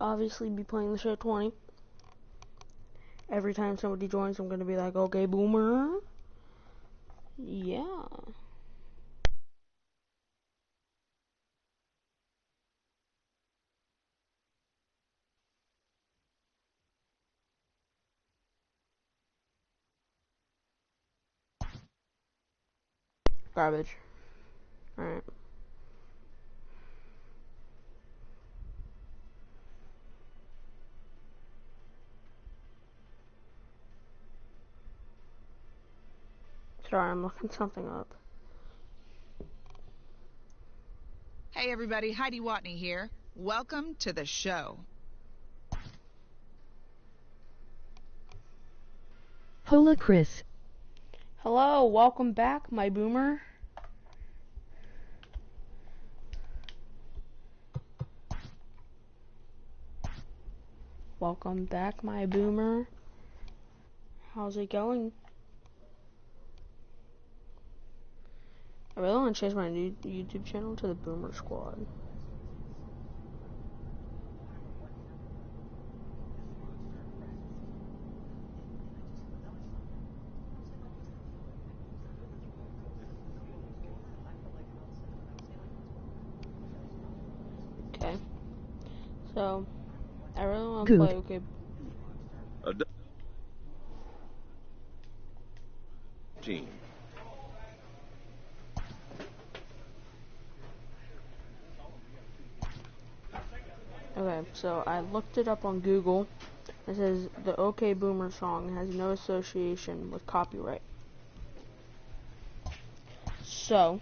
obviously be playing the show 20. Every time somebody joins, I'm gonna be like, okay, boomer. Yeah. Garbage. Alright. Sorry, I'm looking something up. Hey everybody, Heidi Watney here. Welcome to the show. Hola, Chris. Hello, welcome back, my boomer. Welcome back, my boomer. How's it going? I really want to change my new YouTube channel to the Boomer Squad. Okay. So, I really want to play, okay. Team. Okay, so I looked it up on Google. It says the OK Boomer song has no association with copyright. So,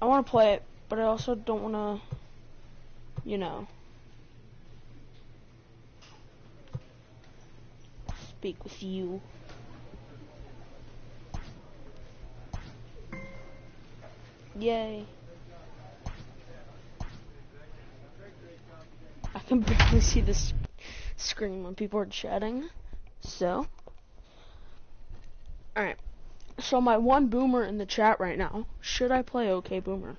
I want to play it, but I also don't want to, you know, speak with you. Yay. I can barely see this screen when people are chatting. So, alright. So my one boomer in the chat right now, should I play OK Boomer?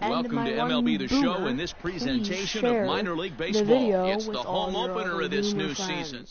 Welcome to MLB The Show and this presentation of minor league baseball. It's the home opener of this new season.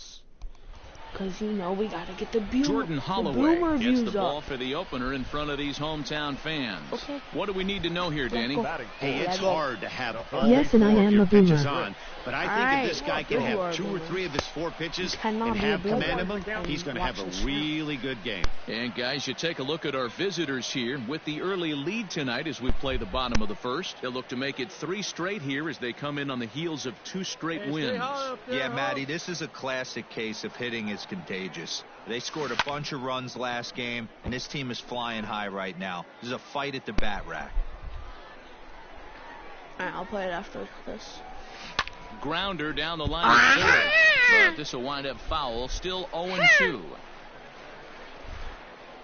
Because, you know, we got to get the boomer. Jordan Holloway gets the ball for the opener in front of these hometown fans. Okay. What do we need to know here, Danny? Hey, it's hard to have yes, and I am a boomer. On, but I think if this guy can have 2 or 3 of his 4 pitches and have command of them, he's going to have a really good game. And guys, you take a look at our visitors here with the early lead tonight as we play the bottom of the first. They'll look to make it 3 straight here as they come in on the heels of 2 straight wins. Yeah, Matty, this is a classic case of hitting is contagious. They scored a bunch of runs last game, and this team is flying high right now. This is a fight at the bat rack. Alright, I'll play it after this. Grounder down the line of third, but this will wind up foul. Still 0-2.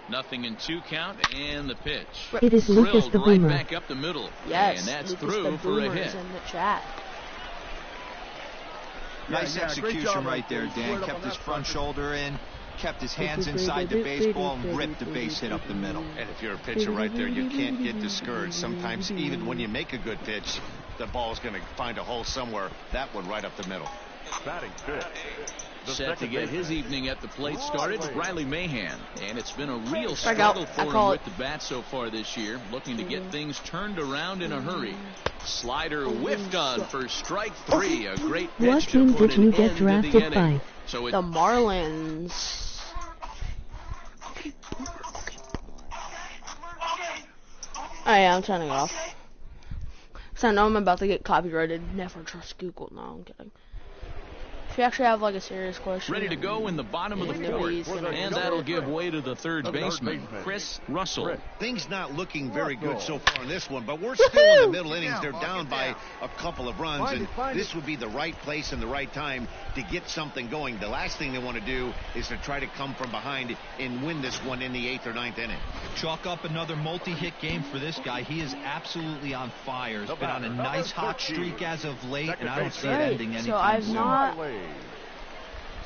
Nothing in 2 count, and the pitch. It is Lucas the right Boomer. back up the middle. Yes, and that's Lucas through the for a Boomer hit. is in the chat. Nice execution right there, Dan. Kept his front shoulder in, kept his hands inside the baseball, and ripped the base hit up the middle. And if you're a pitcher right there, you can't get discouraged. Sometimes even when you make a good pitch, the ball's going to find a hole somewhere. That one right up the middle. Batting fifth. Set to get his evening at the plate started, Riley Mahan. And it's been a real struggle for him with the bat so far this year. Looking to get things turned around in a hurry. Slider whiffed on for strike 3. A great pitch What to team put did you an get end to the drafted inning. by? So The Marlins. Oh yeah, I'm turning it off. So I know I'm about to get copyrighted. Never trust Google. No, I'm kidding. If you actually have like a serious question. Ready to go in the bottom of the fourth, and that'll give way to the third baseman, Chris Russell. Things not looking very good so far in this one, but we're still in the middle innings. They're down by a couple of runs, and this would be the right place and the right time to get something going. The last thing they want to do is to try to come from behind and win this one in the 8th or 9th inning. Chalk up another multi-hit game for this guy. He is absolutely on fire. He's been on a nice hot streak as of late, and I don't see it ending anytime soon.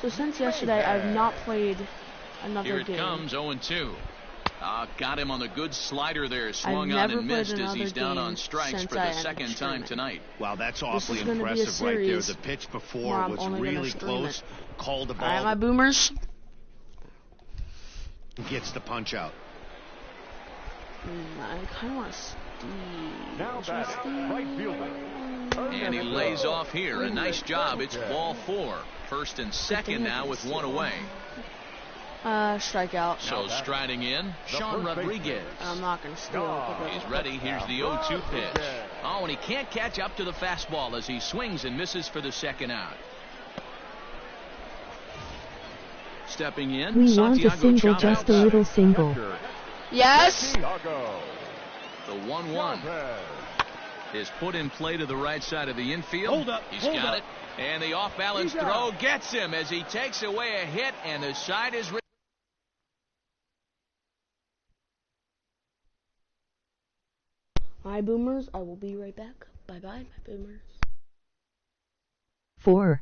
So since yesterday, I've not played another game. Here it comes, 0-2. Got him on the good slider there. Swung on and missed as he's down on strikes for the second time tonight. Wow, that's awfully impressive right there. The pitch before was really close. Called the ball. All right, my Boomers. Gets the punch out. I kind of want to Steve. Now batting, right fielder. And he lays off here. A nice job. It's ball 4. First and second now with one away. Strikeout. So striding in, Sean Rodriguez. I'm not going to steal. He's ready. Here's the 0-2 pitch. Oh, and he can't catch up to the fastball as he swings and misses for the second out. Stepping in, We Santiago want a single, Chavez. just a little single. Yes! The 1-1 is put in play to the right side of the infield. He's got it. And the off-balance throw gets him as he takes away a hit, and the side is... My Boomers, I will be right back. Bye-bye, my Boomers. 4.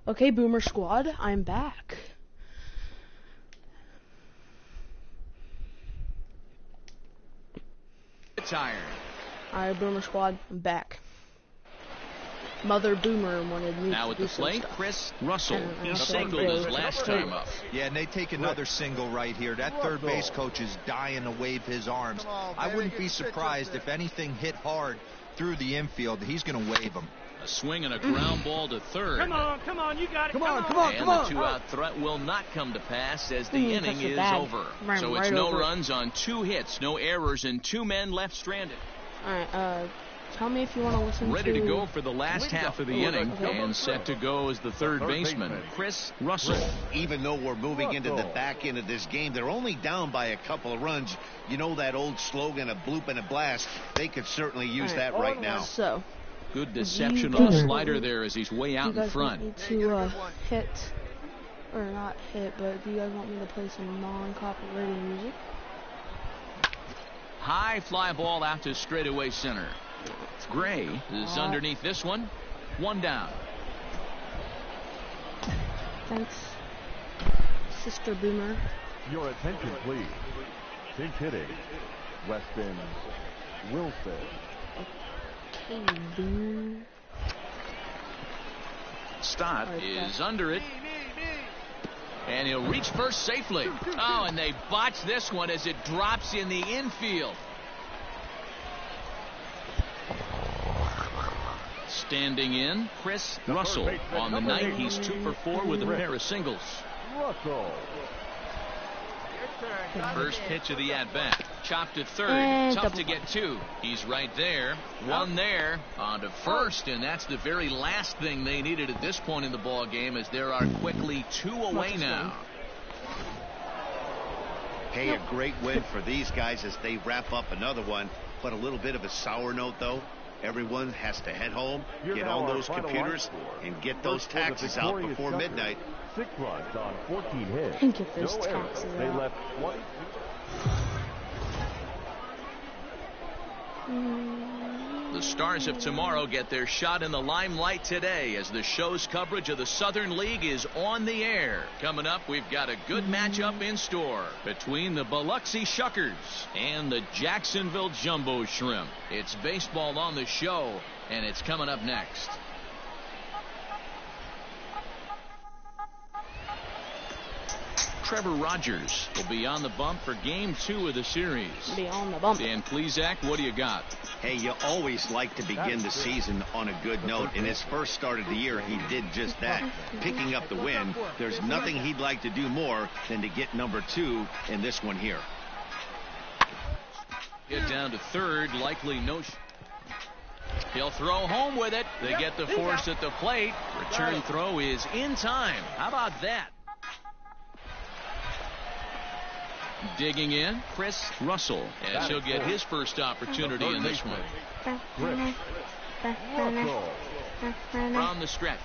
Okay, Boomer Squad, I'm back. Tired. Alright, Boomer Squad, I'm back. Mother Boomer wanted me Now to at do the some plate, stuff. Chris Russell. And He also singled his do last some time up. Yeah, and they take another single right here. That third base coach is dying to wave his arms. I wouldn't be surprised if anything hit hard through the infield. He's going to wave them. A swing and a ground ball to third. Come on, you got it. And the two-out threat will not come to pass as the inning is over. So it's no runs on 2 hits, no errors, and 2 men left stranded. Alright, tell me if you want to listen Ready to go for the last half of the inning, okay. and set to go is the third baseman, Chris Russell. Even though we're moving into the back end of this game, they're only down by a couple of runs. You know that old slogan, a bloop and a blast. They could certainly use that right now. So, Good deception on the slider there as he's way out in front. You guys want me to hit, or not hit, but do you guys want me to play some non-copyrighted music? High fly ball out to straightaway center. Gray is underneath this one. 1 down. Thanks, Sister Boomer. Your attention, please. Pinch hitting. Weston Wilson. Stott is under it. And he'll reach first safely. Oh, and they botch this one as it drops in the infield. Standing in, Chris Russell. On the night, he's 2 for 4 with a pair of singles. Russell. First pitch of the at-bat. Chopped at third. Tough to get to. He's right there. One there. On to first, and that's the very last thing they needed at this point in the ball game, as there are quickly 2 away now. Hey, a great win for these guys as they wrap up another one, but a little bit of a sour note, though. Everyone has to head home, get on those computers, and get those taxes out before midnight. 6 runs on 14 hits. And get those No errors. taxes They out. left 20. The Stars of tomorrow get their shot in the limelight today as the show's coverage of the Southern League is on the air. Coming up, we've got a good matchup in store between the Biloxi Shuckers and the Jacksonville Jumbo Shrimp. It's baseball on the show, and it's coming up next. Trevor Rogers will be on the bump for Game 2 of the series. Be on the bump. Dan Plesac, what do you got? Hey, you always like to begin the season on a good note. In his first start of the year, he did just that, picking up the win. There's nothing he'd like to do more than to get number 2 in this one here. Get down to third, likely no. He'll throw home with it. They get the force at the plate. Return throw is in time. How about that? Digging in, Chris Russell, as he'll get his first opportunity in this one. From the stretch.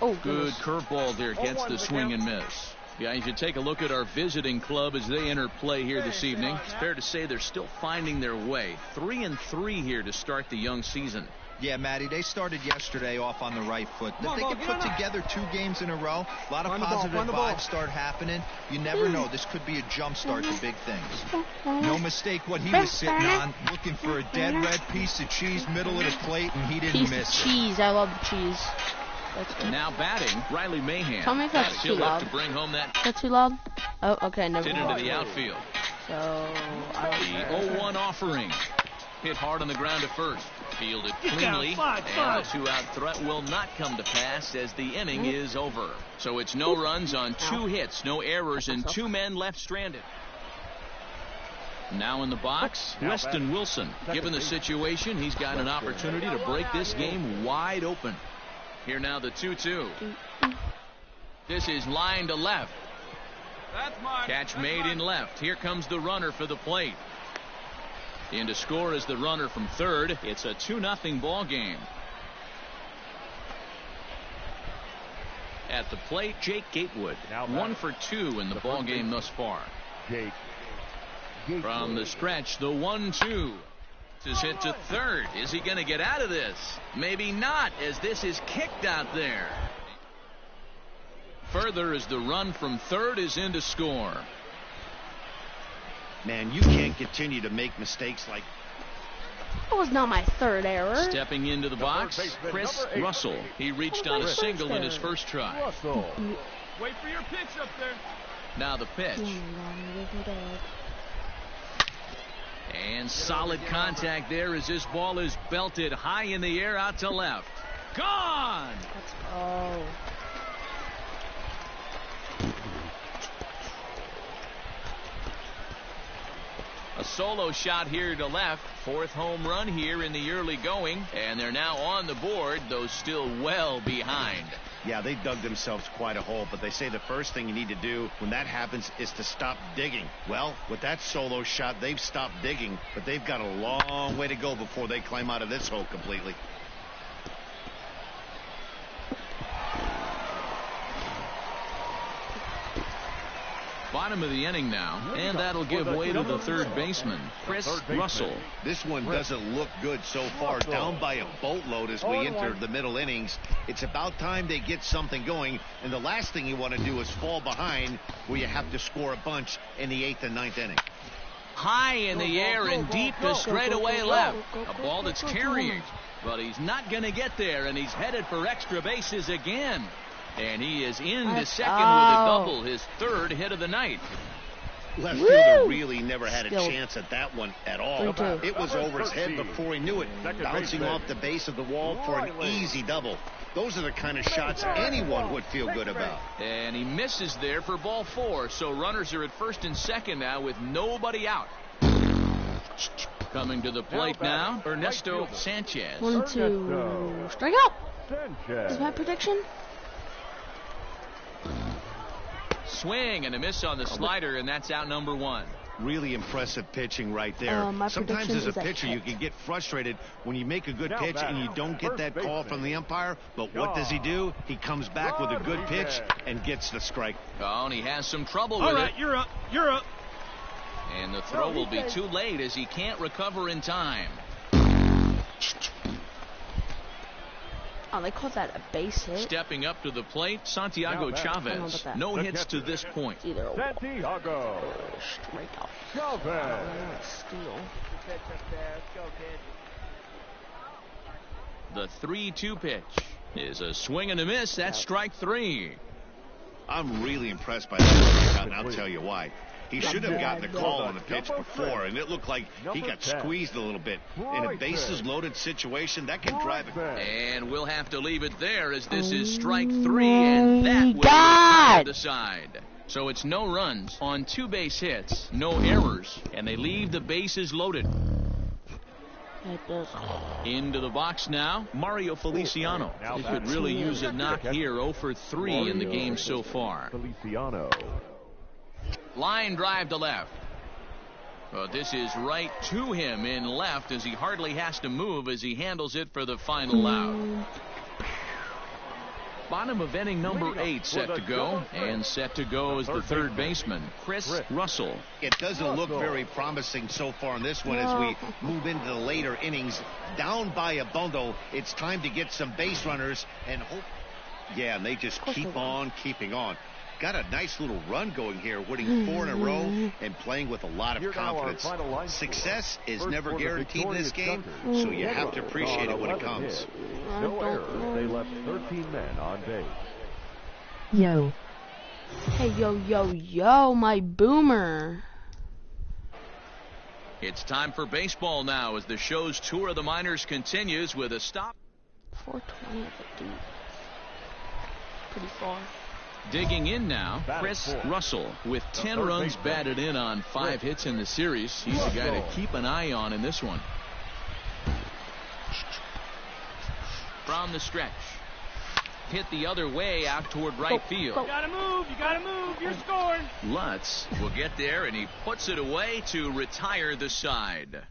Oh, Good curveball there, gets the swing and miss. Yeah, you should take a look at our visiting club as they enter play here this evening. It's fair to say they're still finding their way. 3-3 here to start the young season. Yeah, Matty, they started yesterday off on the right foot. If they can put together 2 games in a row, a lot of positive vibes start happening. You never know. This could be a jump start to big things. No mistake what he was sitting on, looking for a dead red piece of cheese middle of the plate, and he didn't miss it. Cheese. I love the cheese. That's good. Now batting, Riley Mahan. Tell me if that's too loud. To bring home that. Is that too loud? Oh, okay. Never Hit mind. into the outfield. So, The 0-1 offering. Hit hard on the ground at first. Fielded cleanly. And a 2-out threat will not come to pass as the inning is over. So it's no runs on 2 hits, no errors, and 2 men left stranded. Now in the box, Weston Wilson. Given the situation, he's got an opportunity to break this game wide open. Here now the 2-2. This is line to left. Catch made in left. Here comes the runner for the plate. In to score is the runner from third. It's a 2-0 ball game. At the plate, Jake Gatewood. 1 for 2 in the ball game thus far. Jake. From the stretch, the 1-2. Is hit to third. Is he going to get out of this? Maybe not, as this is kicked out there. Further, as the run from third is in to score. Man, you can't continue to make mistakes like that was not my third error. Stepping into the box, Chris Russell. He reached on a single in his first try. Russell. Wait for your pitch up there. Now the pitch. And solid contact there as this ball is belted high in the air out to left. Gone! Let's go. A solo shot here to left. 4th home run here in the early going. And they're now on the board, though still well behind. Yeah, they dug themselves quite a hole, but they say the first thing you need to do when that happens is to stop digging. Well, with that solo shot, they've stopped digging, but they've got a long way to go before they climb out of this hole completely. Bottom of the inning now, and that'll give way to the third baseman, Chris Russell. This one doesn't look good so far. Down by a boatload as we enter the middle innings. It's about time they get something going, and the last thing you want to do is fall behind where you have to score a bunch in the 8th and 9th inning. High in the air and deep to straightaway left. A ball that's carrying, but he's not going to get there, and he's headed for extra bases again. And he is into second with a double, his third hit of the night. Left fielder really never had a chance at that one at all. It was over his head before he knew it, bouncing off the base of the wall for an easy double. Those are the kind of shots anyone would feel good about. And he misses there for ball 4, so runners are at first and second now with nobody out. Coming to the plate now, Ernesto Sanchez. 1-2. Strike out. Is my prediction? Swing and a miss on the slider, and that's out number 1. Really impressive pitching right there. Sometimes as a pitcher you can get frustrated when you make a good pitch and you don't get that call from the umpire. But what does he do? He comes back with a good pitch and gets the strike. Oh, and he has some trouble with it. All right, you're up. You're up. And the throw will be too late as he can't recover in time. Oh, they called that a base hit. Stepping up to the plate, Santiago Chavez. No hits to this point. Either a Santiago strike out. Chavez. Steal. The 3-2 pitch is a swing and a miss. That's strike 3. I'm really impressed by that, and I'll tell you why. He should have gotten the call on the pitch before, and it looked like he got squeezed a little bit. In a bases-loaded situation, that can drive it. And we'll have to leave it there as this is strike 3, and that will retire the side. So it's no runs on 2 base hits, no errors, and they leave the bases loaded. Into the box now, Mario Feliciano. He could really use a knock here, 0 for 3 in the game so far. Feliciano. Line drive to left. But this is right to him in left as he hardly has to move as he handles it for the final out. Bottom of inning number 8 set to go, and set to go is the third baseman, Chris Russell. It doesn't look very promising so far in this one as we move into the later innings. Down by a bundle, it's time to get some base runners and hope. Yeah, and they just keep on keeping on. Got a nice little run going here, winning 4 in a row and playing with a lot of confidence. Success is never guaranteed in this game, so you have to appreciate it when it comes. No errors. They left 13 men on base. Yo. Hey, yo, my boomer. It's time for baseball now as the show's tour of the minors continues with a stop. 420 at the deep. Pretty far. Digging in now, Chris Russell with 10 runs batted in on 5 hits in the series. He's the guy to keep an eye on in this one. From the stretch. Hit the other way out toward right field. You gotta move, you're scoring. Lutz will get there, and he puts it away to retire the side.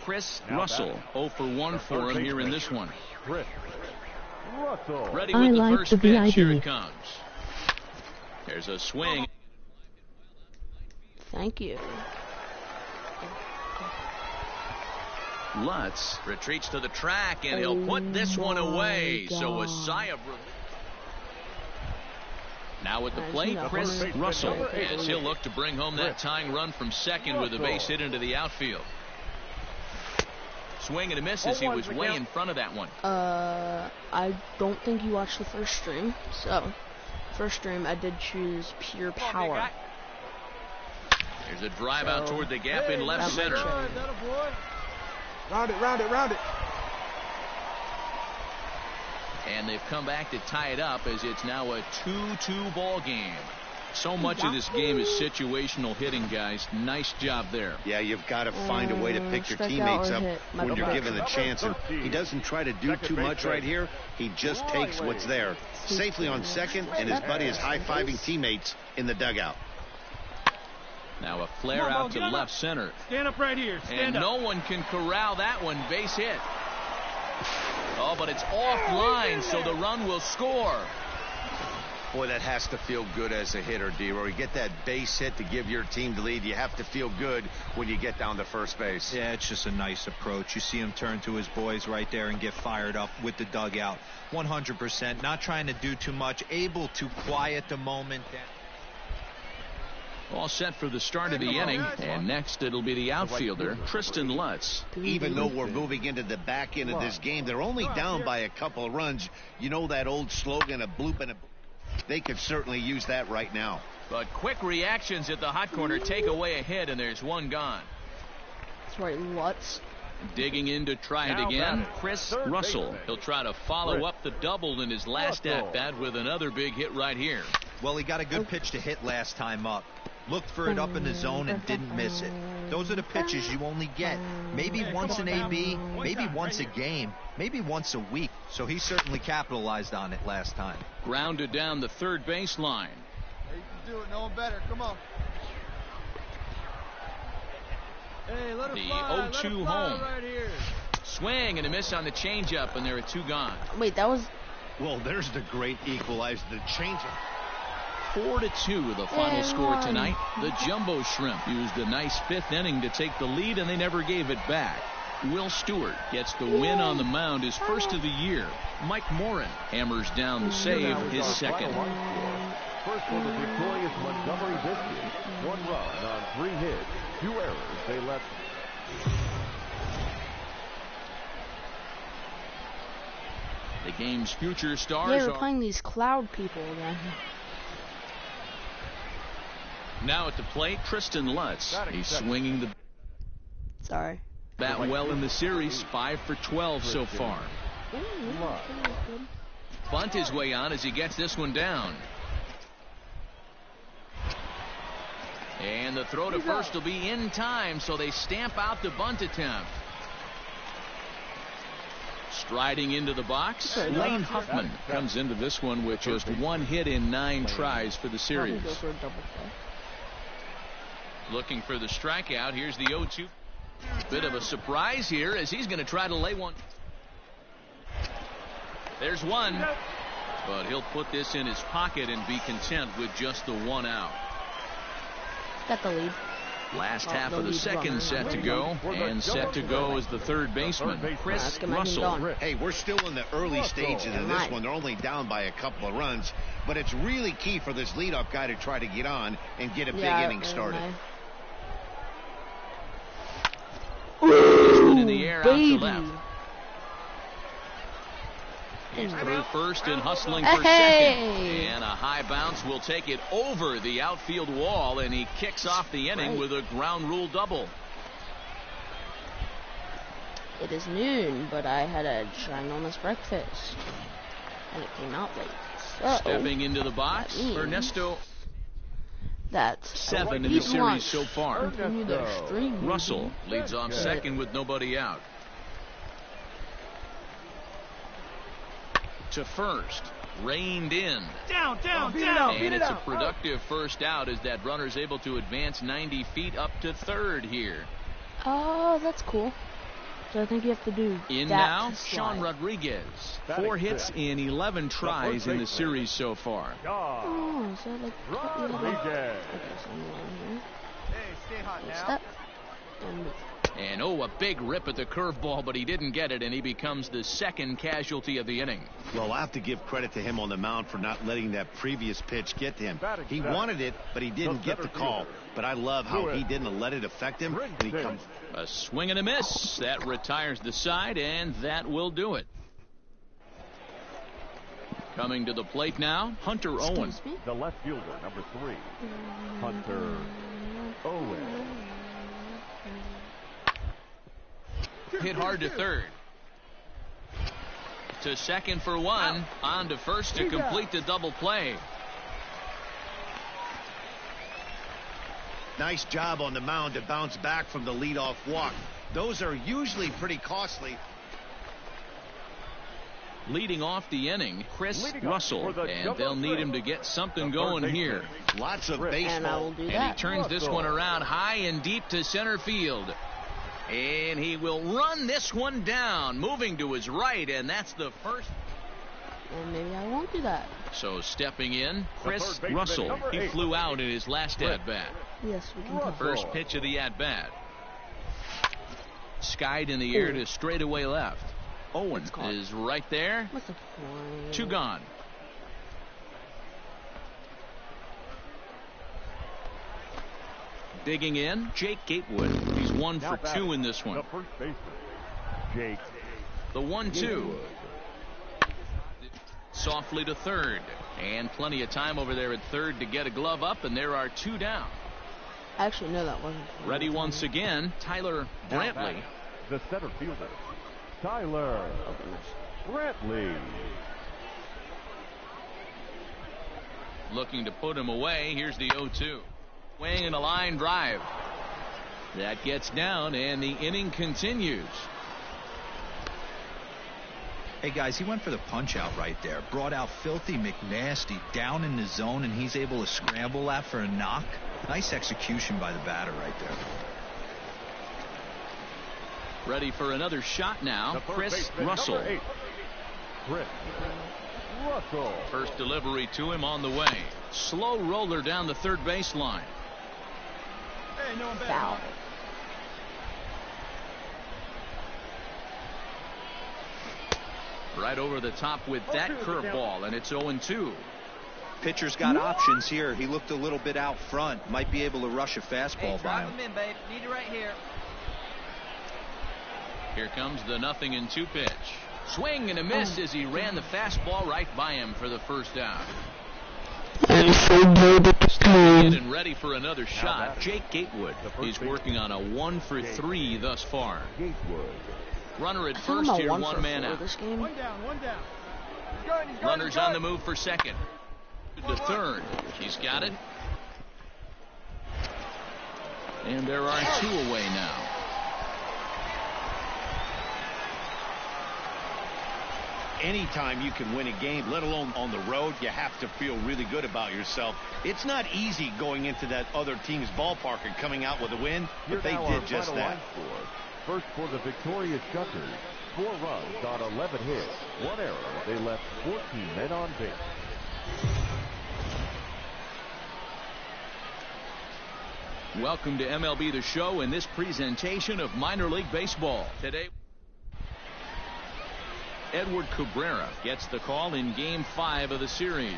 Chris Russell, 0 for 1 for him here in this one. Chris Russell. Ready with the first pitch. Here it comes. There's a swing. Thank you. Lutz retreats to the track, and he'll put this one away. So a sigh of relief. Now at the plate, Chris Russell, as he'll look to bring home that tying run from second with a base hit into the outfield. Swing and a miss as he was way in front of that one. I don't think you watched the first stream. So, first stream I did choose pure power. There's a drive out toward the gap in left center. Round it. And they've come back to tie it up as it's now a 2-2 ball game. So much of this game is situational hitting, guys. Nice job there. Yeah, you've got to find a way to pick your teammates up when you're given the chance. And he doesn't try to do too much right here. He just takes what's there. Safely on second, and his buddy is high-fiving teammates in the dugout. Now a flare out to left center. Stand up right here. And no one can corral that one. Base hit. Oh, but it's offline, so the run will score. Boy, that has to feel good as a hitter, D-Roy. You get that base hit to give your team the lead. You have to feel good when you get down to first base. Yeah, it's just a nice approach. You see him turn to his boys right there and get fired up with the dugout. 100%. Not trying to do too much. Able to quiet the moment. All set for the start of the inning, and next it'll be the outfielder, Tristen Lutz. Even though we're moving into the back end of this game, they're only down by a couple of runs. You know that old slogan, a bloop and a... They could certainly use that right now. But quick reactions at the hot corner take away a hit, and there's one gone. That's right, Lutz. Digging in to try it again, Chris Russell. He'll try to follow up the double in his last at-bat with another big hit right here. Well, he got a good pitch to hit last time up. Looked for it up in the zone and didn't miss it. Those are the pitches you only get maybe once in AB, maybe once a game, maybe once a week. So he certainly capitalized on it last time. Grounded down the third baseline. Hey, you can do it. No one better. Come on. Hey, let the fly. 0-2 home. Right here. Swing and a miss on the changeup, and there are two gone. Wait, that was... Well, there's the great equalizer, the changeup. 4-2 the final score tonight. The Jumbo Shrimp used a nice fifth inning to take the lead, and they never gave it back. Will Stewart gets the win on the mound, his first of the year. Mike Morin hammers down the save, his second. First for the victorious Montgomery Biscuits. 1 run on 3 hits, 2 errors. They left. The game's future stars Yeah, we're playing these cloud people again. Now at the plate, Tristen Lutz. He's swinging the bat well in the series, 5 for 12 so far. Bunt his way on as he gets this one down. And the throw to first will be in time, so they stamp out the bunt attempt. Striding into the box, Lane Huffman comes into this one with just 1 hit in 9 tries for the series. Looking for the strikeout. Here's the 0-2. Bit of a surprise here as he's going to try to lay one. There's one, but he'll put this in his pocket and be content with just the 1 out. Got the lead. Last half of the second set to go, and set to go is the third baseman, Chris Russell. Hey, we're still in the early stages of this one. They're only down by a couple of runs, but it's really key for this leadoff guy to try to get on and get a big inning started. In the air out to left. He's through first and hustling for second. And a high bounce will take it over the outfield wall, and he kicks off the inning with a ground rule double. It is noon, but I had a ginormous breakfast, and it came out late. So stepping into the box, Ernesto. That's 7 in the series so far. Russell leads off second with nobody out. To first, reined in. Down. And it's a productive first out as that runner's able to advance 90 feet up to third here. Oh, that's cool. So I think you have to do in that now, Sean Rodriguez. 4 hits in 11 tries in the series so far. Oh, so like Rodriguez. Hey, stay hot now. And a big rip at the curveball, but he didn't get it, and he becomes the second casualty of the inning. Well, I have to give credit to him on the mound for not letting that previous pitch get to him. He wanted it, but he didn't get the call. But I love how he didn't let it affect him. And he comes. A swing and a miss. That retires the side, and that will do it. Coming to the plate now, Hunter Owen. The left fielder, number 3, Hunter Owen. Hit hard to third. To second for 1. On to first to complete the double play. Nice job on the mound to bounce back from the leadoff walk. Those are usually pretty costly. Leading off the inning, Chris Russell, and they'll need him to get something going here. Lots of baseball. And he turns this one around high and deep to center field. And he will run this one down, moving to his right, and that's the first. And maybe I won't do that. So stepping in, Chris Russell. He flew out in his last at-bat. Yes, we can. First pitch of the at-bat. Skied in the air to straightaway left. Owen is right there. What's the point? 2 gone. Digging in, Jake Gatewood. He's 1 for 2 in this one. The first baseman, Jake. The 1-2. Softly to third. And plenty of time over there at third to get a glove up, and there are 2 down. Actually, no, that wasn't. Ready once again, Tyler Brantley. The center fielder, Tyler Brantley. Looking to put him away. Here's the 0-2. Swing and a line drive. That gets down, and the inning continues. Hey, guys, he went for the punch-out right there. Brought out Filthy McNasty down in the zone, and he's able to scramble that for a knock. Nice execution by the batter right there. Ready for another shot now, Chris Russell. Chris Russell. First delivery to him on the way. Slow roller down the third baseline. Hey, no one better. Foul. Right over the top with that curveball, and it's 0-2. Pitcher's got options here. He looked a little bit out front. Might be able to rush a fastball by him. in, babe. Need it right here. Here comes the 0-2 pitch. Swing and a miss as he ran the fastball right by him for the first down. Stepping in and ready for another shot, Jake Gatewood. He's working on a 1 for 3 thus far. Gatewood. Runner at first here, 1 man out. This game. One down. Runners on the move for second. To third. He's got it. And there are 2 away now. Anytime you can win a game, let alone on the road, you have to feel really good about yourself. It's not easy going into that other team's ballpark and coming out with a win, but they did just that. First for the victorious Shuckers, 4 runs on 11 hits, 1 error. They left 14 men on base. Welcome to MLB The Show and this presentation of minor league baseball. Today, Edward Cabrera gets the call in Game 5 of the series.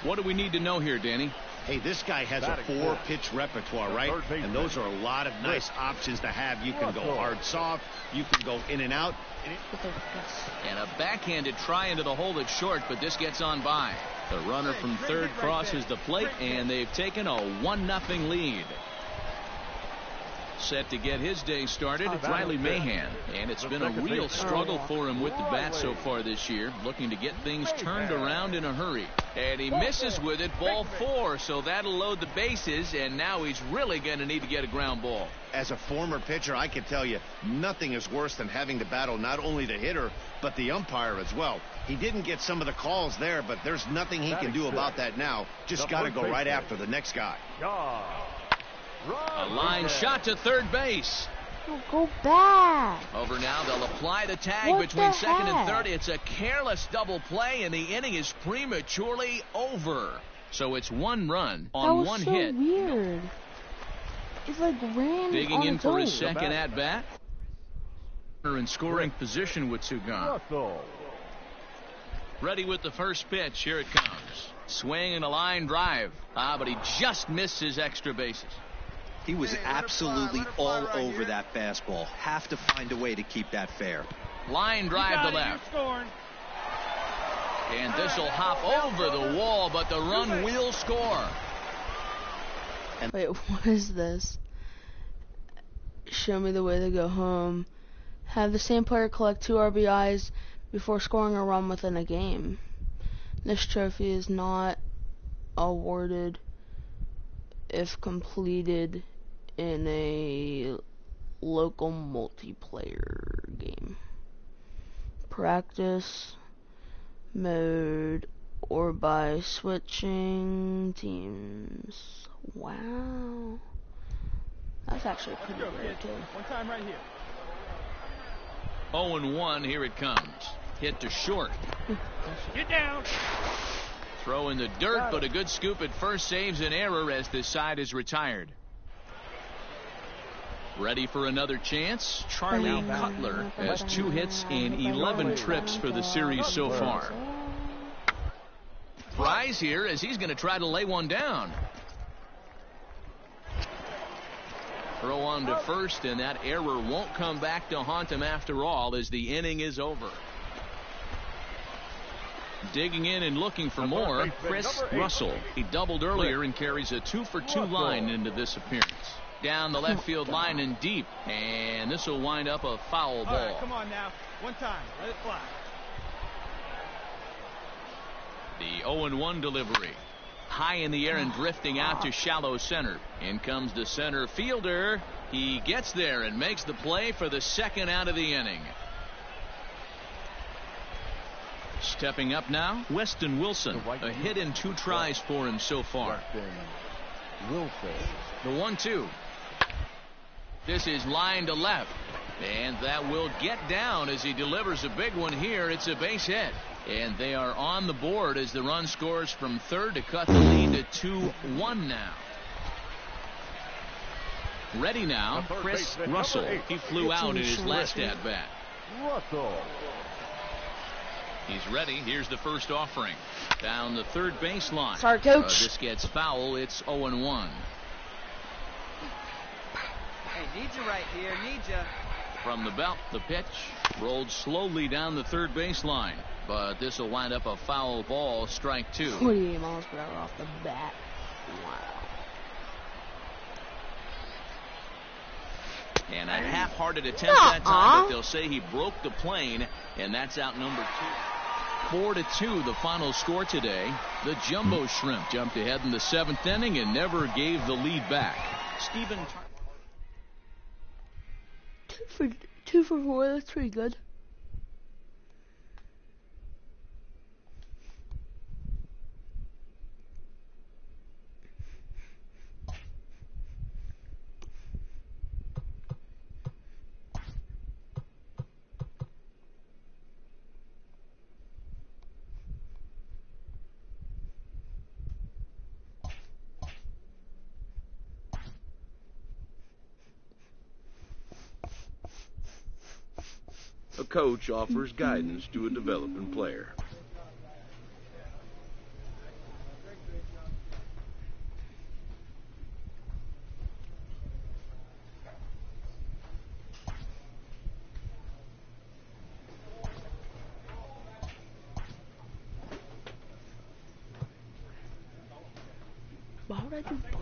What do we need to know here, Danny? Hey, this guy has a 4-pitch repertoire, right? And those are a lot of nice options to have. You can go hard, soft. You can go in and out. And a backhanded try into the hole at short, but this gets on by. The runner from third crosses the plate, and they've taken a 1-0 lead. Set to get his day started, Riley Mahan. And it's been a real struggle for him with the bat so far this year, looking to get things turned around in a hurry. And he misses with it, ball 4, so that'll load the bases, and now he's really going to need to get a ground ball. As a former pitcher, I can tell you, nothing is worse than having to battle not only the hitter, but the umpire as well. He didn't get some of the calls there, but there's nothing he can do about that now. Just got to go right after the next guy. A line shot to third base. Oh, go back. Over now, they'll apply the tag between second and third. It's a careless double play, and the inning is prematurely over. So it's 1 run on 1 hit. That was so weird. It's like ran Digging on in for his own. second at bat. In scoring position with 2 gone. Ready with the first pitch. Here it comes. Swing and a line drive. But he just missed his extra bases. He was absolutely all over that fastball. Have to find a way to keep that fair. Line drive to left. And this will hop over the wall, but the run will score. Wait, what is this? Show me the way to go home. Have the same player collect 2 RBIs before scoring a run within a game. This trophy is not awarded if completed in a local multiplayer game. Practice mode or by switching teams. Wow. That's actually pretty rare too. One time right here. 0-1, here it comes. Hit to short. Get down. Throw in the dirt, but a good scoop at first saves an error as this side is retired. Ready for another chance? Charlie Cutler has 2 hits and 11 trips for the series so far. Fries here as he's going to try to lay one down. Throw on to first, and that error won't come back to haunt him after all as the inning is over. Digging in and looking for more, Chris Russell. He doubled earlier and carries a 2-for-2 line into this appearance. Down the left field line and deep, and this will wind up a foul ball. All right, come on now. One time. Let it fly. The 0-1 delivery. High in the air and drifting out to shallow center. In comes the center fielder. He gets there and makes the play for the second out of the inning. Stepping up now, Weston Wilson. A hit and 2 tries for him so far. The 1-2. This is line to left. And that will get down as he delivers a big one here. It's a base hit. And they are on the board as the run scores from third to cut the lead to 2-1 now. Ready now, Chris Russell. He flew out in his last at-bat. Russell. He's ready. Here's the first offering. Down the third baseline. Sorry, Coach. This gets foul. It's 0-1. Hey, need you right here. Need you. From the belt, the pitch rolled slowly down the third baseline. But this will wind up a foul ball, strike 2. 28 miles per hour off the bat. Wow. And a half-hearted attempt that time, but they'll say he broke the plane, and that's out number 2. 4-2, the final score today. The Jumbo Shrimp jumped ahead in the 7th inning and never gave the lead back. Stephen. 2 for 4, that's pretty good. A coach offers guidance to a developing player. Why would I do bunting?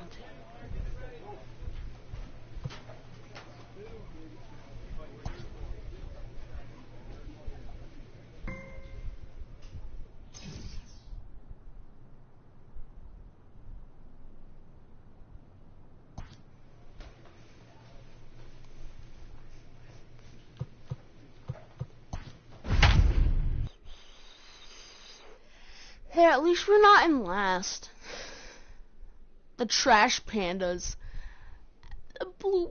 Hey, at least we're not in last. The Trash Pandas. The blue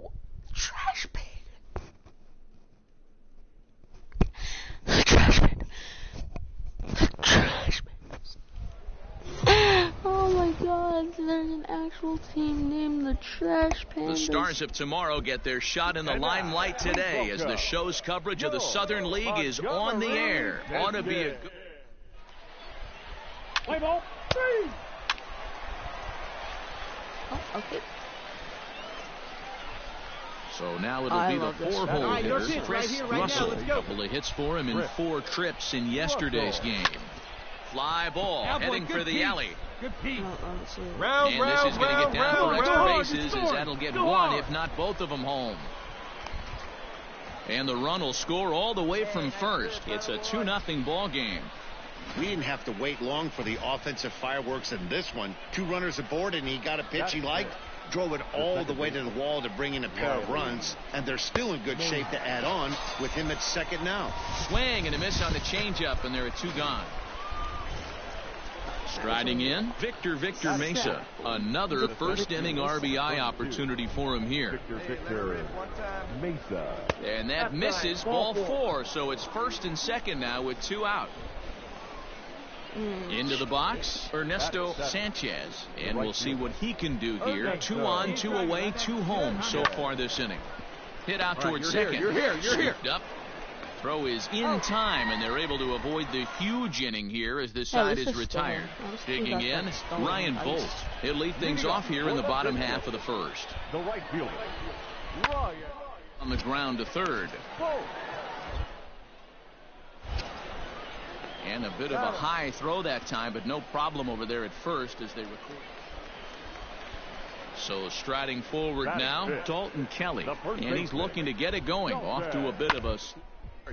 Trash Panda. The Trash Panda. The Trash Pandas. Oh my god, there's an actual team named the Trash Pandas. The Stars of tomorrow get their shot in the limelight today as the show's coverage of the Southern League is on the air. Ought to be a good... Play ball. 3. Oh, okay. So now it'll be the 4-hole hitter, Chris Russell. A couple of hits for him in 4 trips in yesterday's game. Fly ball heading for the alley. Good piece. And this is going to get down for extra bases as that'll get one, if not both of them, home. And the run will score all the way from first. It's a 2-0 ball game. We didn't have to wait long for the offensive fireworks in this one. 2 runners aboard, and he got a pitch he liked. Drove it all the way to the wall to bring in a pair of runs, and they're still in good shape to add on with him at second now. Swing and a miss on the changeup, and there are 2 gone. Striding in, Victor Mesa. Another first-inning RBI opportunity for him here. Victor Mesa. And that misses, ball 4, so it's first and second now with 2 out. Into the box, Ernesto Sanchez, and we'll see what he can do here. 2 on, 2 away, 2 home so far this inning. Hit out towards second. You're here. Scooped up. Throw is in time, and they're able to avoid the huge inning here as this side is retired. Digging in, Ryan Vogt. He'll lead things off here in the bottom half of the first. The right fielder, On the ground to third. And a bit of a high throw that time, but no problem over there at first as they record. So striding forward now, Dalton Kelly. And he's looking to get it going. Off to a bit of a start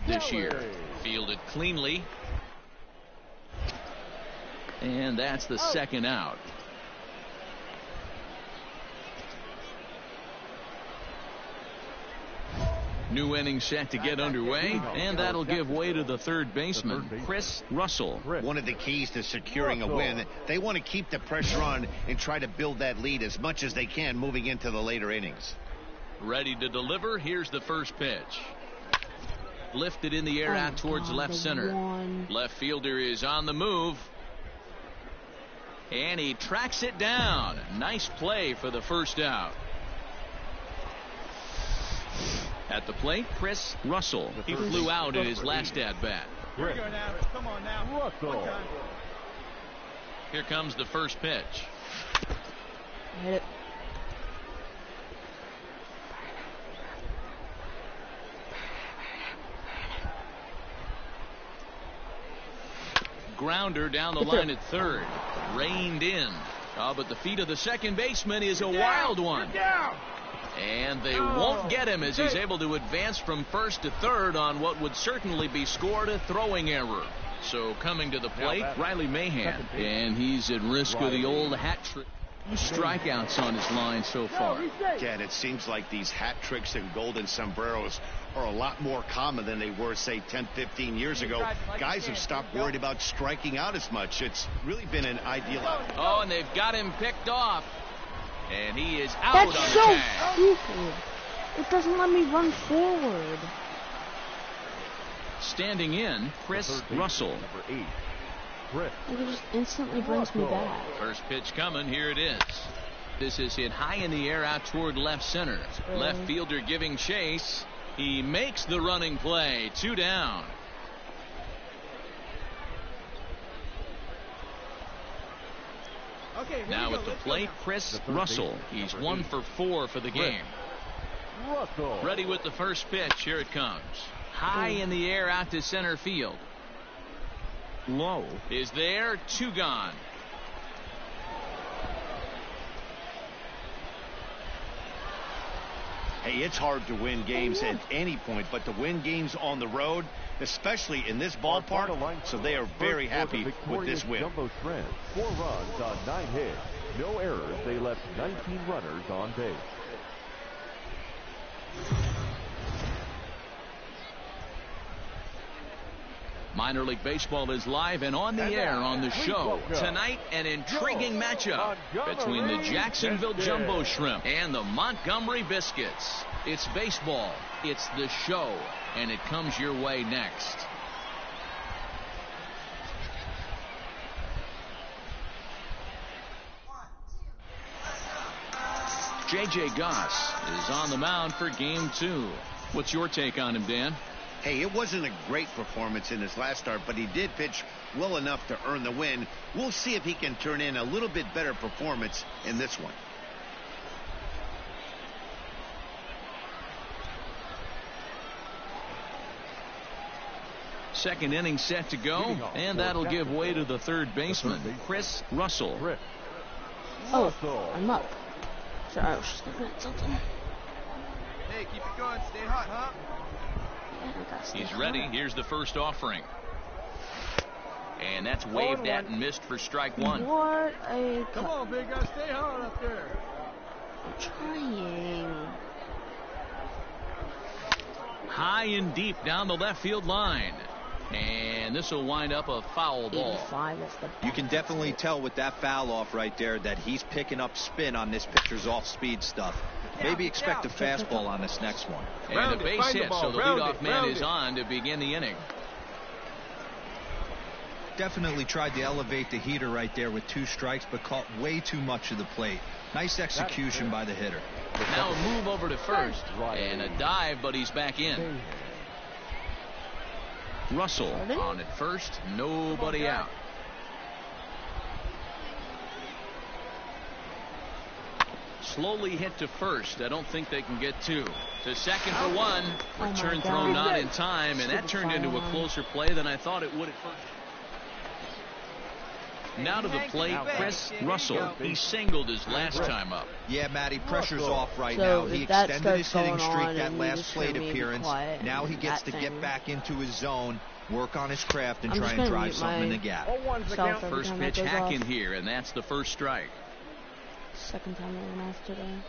this year. Fielded cleanly. And that's the second out. New inning set to get underway, and that'll give way to the third baseman, Chris Russell. One of the keys to securing a win, they want to keep the pressure on and try to build that lead as much as they can moving into the later innings. Ready to deliver. Here's the first pitch. Lifted in the air out towards left center. Left fielder is on the move. And he tracks it down. Nice play for the first out. At the plate, Chris Russell. He flew out in his last at-bat. Here we go now. Come on now. Russell. Here comes the first pitch. Hit it. Grounder down the line at third. Reined in. Oh, but the feet of the second baseman is a wild one. And they won't get him as he's able to advance from first to third on what would certainly be scored a throwing error. So coming to the plate, Riley Mahan. And he's at risk of the old hat trick. Strikeouts on his line so far. Yeah, and it seems like these hat tricks and golden sombreros are a lot more common than they were, say, 10, 15 years ago. Guys have stopped worried about striking out as much. It's really been an ideal outcome. Oh, and they've got him picked off. And he is out. That's on so the tag. stupid. It doesn't let me run forward. Standing in, Chris Russell. Number 8. It just instantly brings me back. First pitch coming. Here it is. This is hit high in the air out toward left center. Left fielder giving chase. He makes the running play. 2 down. Okay, now at the plate, Chris Russell. He's 1 for 4 for the game. Russell. Ready with the first pitch. Here it comes. High in the air out to center field. Low is there. 2 gone. Hey, it's hard to win games at any point, but to win games on the road, especially in this ballpark, so they are very happy with this win. Jumbo Shrimp, 4 runs on 9 hits. No errors. They left 19 runners on base. Minor League Baseball is live and on the air on the show. Tonight, an intriguing matchup between the Jacksonville Jumbo Shrimp and the Montgomery Biscuits. It's baseball, it's the show, and it comes your way next. J.J. Goss is on the mound for Game 2. What's your take on him, Dan? Hey, it wasn't a great performance in his last start, but he did pitch well enough to earn the win. We'll see if he can turn in a little bit better performance in this one. Second inning set to go, and that'll give way to the third baseman, Chris Russell. Oh, I'm up. Sorry, I was just looking at something. Hey, keep it going. Stay hot, huh? He's ready. Here's the first offering. And that's waved at and missed for strike 1. What a... Come on, big guy. Stay hard up there. I'm trying. High and deep down the left field line. And this will wind up a foul ball. 85 is the You can definitely tell with that foul off right there that he's picking up spin on this pitcher's off-speed stuff. Maybe expect a fastball on this next one. And a base hit, so the leadoff man is on to begin the inning. Definitely tried to elevate the heater right there with 2 strikes, but caught way too much of the plate. Nice execution by the hitter. Now a move over to first, and a dive, but he's back in. Russell on at first, nobody out. Slowly hit to first. I don't think they can get two. To second for one. Return throw not in time, and that turned into a closer play than I thought it would at first. Now to the plate, Chris Russell. He singled his last time up. Yeah, Matty, pressure's off right now. He extended his hitting streak that last plate appearance. Now he gets to get back into his zone, work on his craft, and try and drive something in the gap. First pitch hacking here, and that's the first strike. Second time I went off today.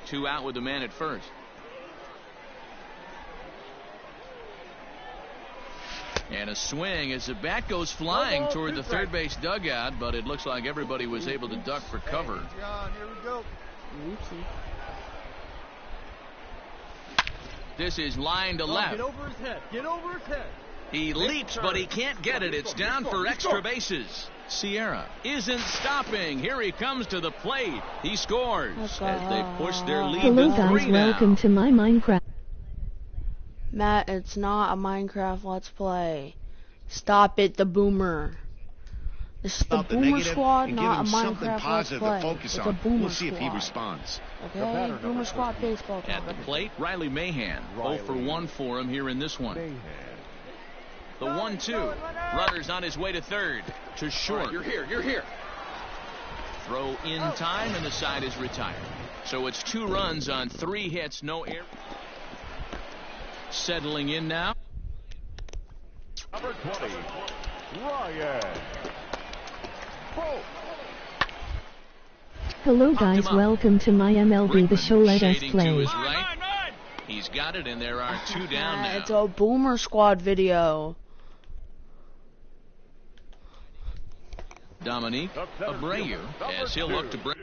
2 out with the man at first. And a swing as the bat goes flying toward the third base dugout, but it looks like everybody was able to duck for cover. Here we go. This is line to left. Get over his head. Get over his head. He leaps, but he can't get it. It's down for extra bases. Sierra isn't stopping. Here he comes to the plate. He scores as they push their lead Hello to guys, 3 welcome now. to my Minecraft. Matt, it's not a Minecraft Let's Play. Stop it, the Boomer. This is the Boomer Squad, not a Minecraft Let's Play. It's a Boomer We'll see if he Squad. responds. Okay, Boomer Squad baseball. At the plate, Riley Mahan. 0 for 1 for him here in this one. The 1-2. Runners on his way to third. To short. You're here. Throw in time, and the side is retired. So it's 2 runs on 3 hits, no error. Settling in now. Number 20, Ryan. Hello guys, welcome to my MLB The Show. Let us Shading play. to his right. He's got it, and there are 2 down now. It's a Boomer Squad video. Dominique Abreu as he'll look to break.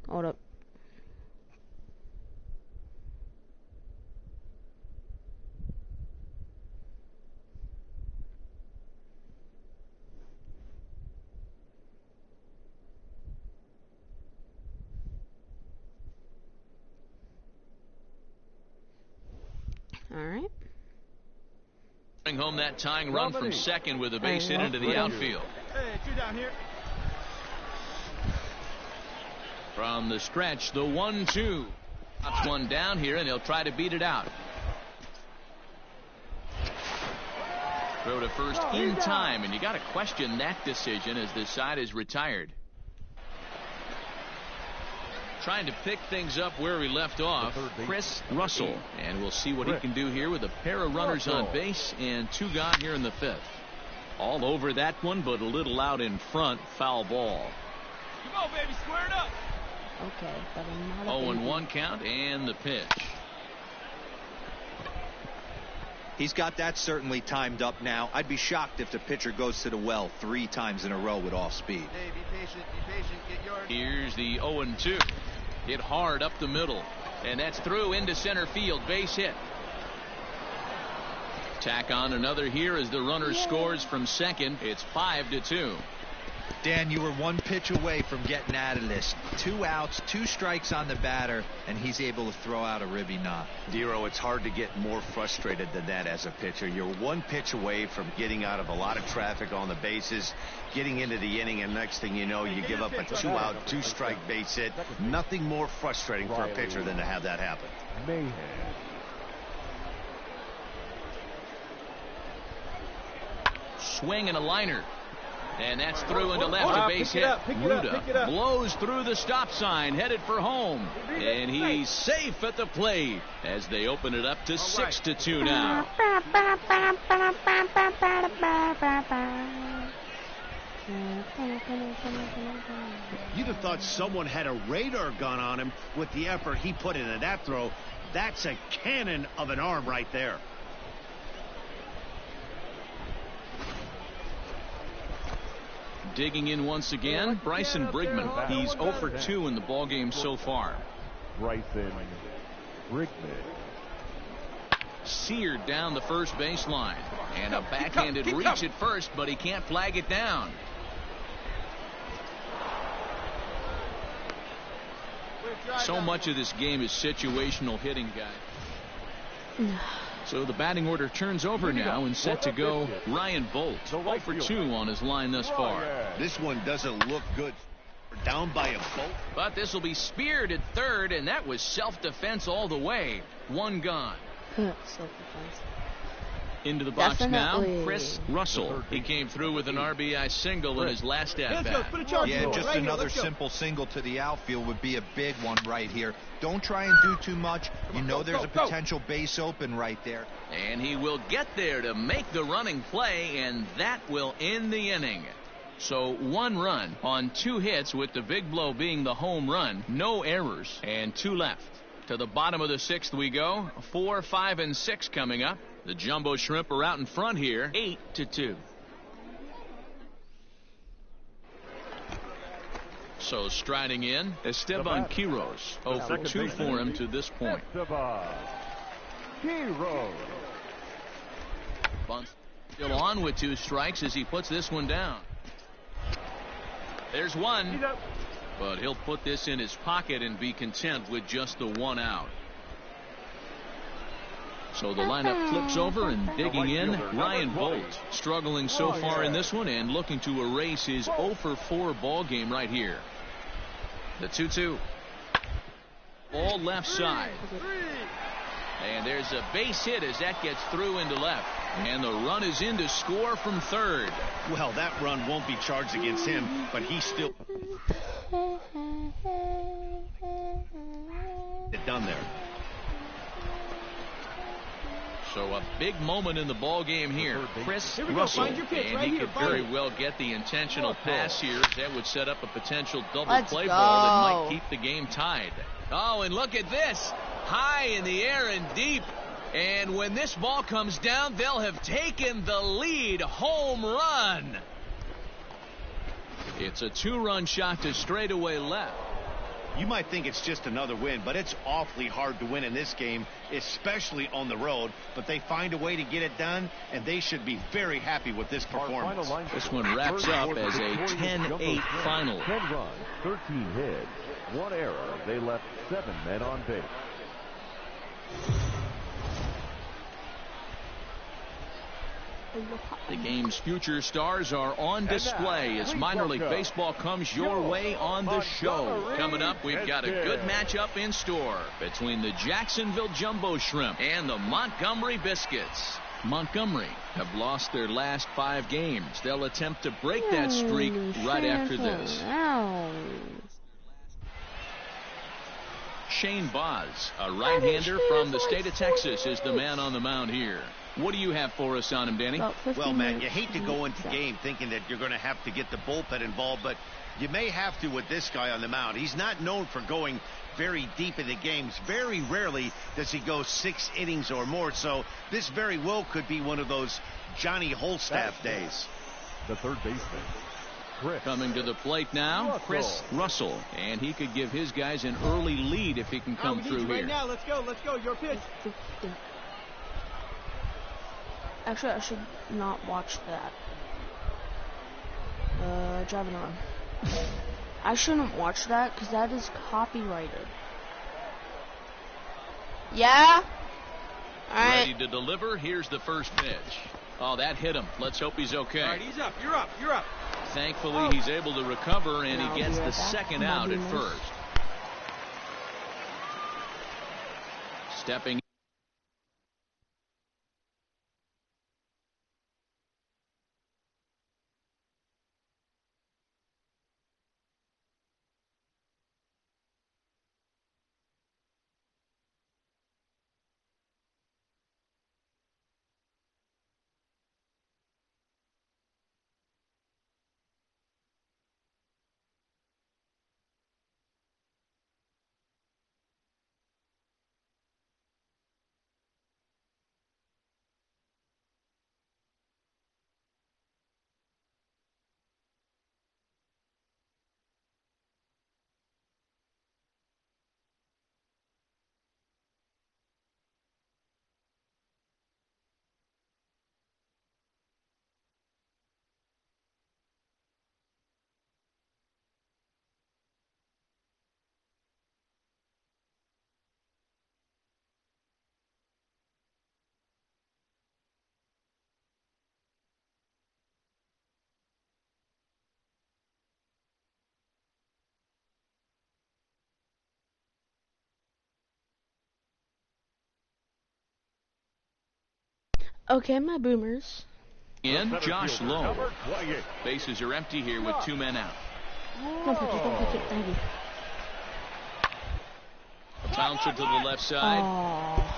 Hold up. All right. Bring home that tying run from second with a base hit into the outfield. Hey, 2 down here. From the stretch, the 1-2. Pops one down here, and he'll try to beat it out. Throw to first in time, and you got to question that decision as this side is retired. Trying to pick things up where we left off, Chris Russell. And we'll see what he can do here with a pair of runners on base and 2 gone here in the 5th. All over that one, but a little out in front. Foul ball. Come on, baby, square it up. Okay, but I'm not. 0-1 count, and the pitch. He's got that certainly timed up now. I'd be shocked if the pitcher goes to the well 3 times in a row with off speed. Hey, be patient, get yours. Here's the 0-2. Hit hard up the middle, and that's through into center field. Base hit. Tack on another here as the runner scores from second. It's 5-2. Dan, you were 1 pitch away from getting out of this. 2 outs, 2 strikes on the batter, and he's able to throw out a ribby knock. Dero, it's hard to get more frustrated than that as a pitcher. You're 1 pitch away from getting out of a lot of traffic on the bases, getting into the inning, and next thing you know, you give up a 2-out, 2-strike base hit. Nothing more frustrating for a pitcher than to have that happen. Mahan. Swing and a liner. And that's through into left, a base hit. Ruda blows through the stop sign, headed for home. And he's safe at the plate as they open it up to 6-2 now. You'd have thought someone had a radar gun on him with the effort he put into that throw. That's a cannon of an arm right there. Digging in once again, Bryson Brigman. He's 0 for 2 in the ballgame so far. Bryson Brigman. Seared down the first baseline. And a backhanded reach at first, but he can't flag it down. So much of this game is situational hitting, guys. So the batting order turns over now and set to go Ryan Bolt. 0 for 2 on his line thus far. This one doesn't look good. Down by a Bolt. But this will be speared at third, and that was self-defense all the way. 1 gone. Self-defense. Into the box Definitely. now, Chris Russell. He came through with an RBI single in his last at-bat. Yeah, just another simple single to the outfield would be a big one right here. Don't try and do too much. You know there's a potential base open right there. And he will get there to make the running play, and that will end the inning. So 1 run on 2 hits, with the big blow being the home run. No errors, and 2 left. To the bottom of the 6th we go. 4, 5, and 6 coming up. The Jumbo Shrimp are out in front here, 8-2. So striding in, Esteban Quiroz. 0 for 2 for him to this point. Quiroz. Bunt still on with 2 strikes as he puts this one down. There's 1. But he'll put this in his pocket and be content with just the 1 out. So the lineup flips over, and digging in, Ryan Bolt. Struggling so far in this one and looking to erase his 0 for 4 ball game right here. The 2-2. All left side. And there's a base hit as that gets through into left. And the run is in to score from third. Well, that run won't be charged against him, but he's still done there. So a big moment in the ball game here. Chris Russell, and he could very well get the intentional pass here. That would set up a potential double play ball that might keep the game tied. Oh, and look at this. High in the air and deep. And when this ball comes down, they'll have taken the lead. Home run. It's a 2-run shot to straightaway left. You might think it's just another win, but it's awfully hard to win in this game, especially on the road. But they find a way to get it done, and they should be very happy with this performance. This one wraps up as a 10-8 final. 10 runs, 13 hits, 1 error. They left 7 men on base. The game's future stars are on display as minor league baseball comes your way on the show. Coming up, we've got a good matchup in store between the Jacksonville Jumbo Shrimp and the Montgomery Biscuits. Montgomery have lost their last 5 games. They'll attempt to break that streak right after this. Shane Baz, a right-hander from the state of Texas, is the man on the mound here. What do you have for us on him, Danny? Well, Matt, you hate to go into game thinking that you're going to have to get the bullpen involved, but you may have to with this guy on the mound. He's not known for going very deep into games. Very rarely does he go 6 innings or more, so this very well could be one of those Johnny Holstaff days. The third baseman. Chris. Coming to the plate now, Chris Russell. And he could give his guys an early lead if he can come through here. Right now, let's go, your pitch. Actually, I should not watch that. Driving around. I shouldn't watch that because that is copyrighted. Yeah? Alright. Ready to deliver. Here's the first pitch. Oh, that hit him. Let's hope he's okay. All right, he's up. You're up. Thankfully, he's able to recover, and he gets the second out at first. Stepping Okay, my boomers. And Josh Lowe. Bases are empty here with 2 men out. Don't touch it, thank you. Bouncer to the left side,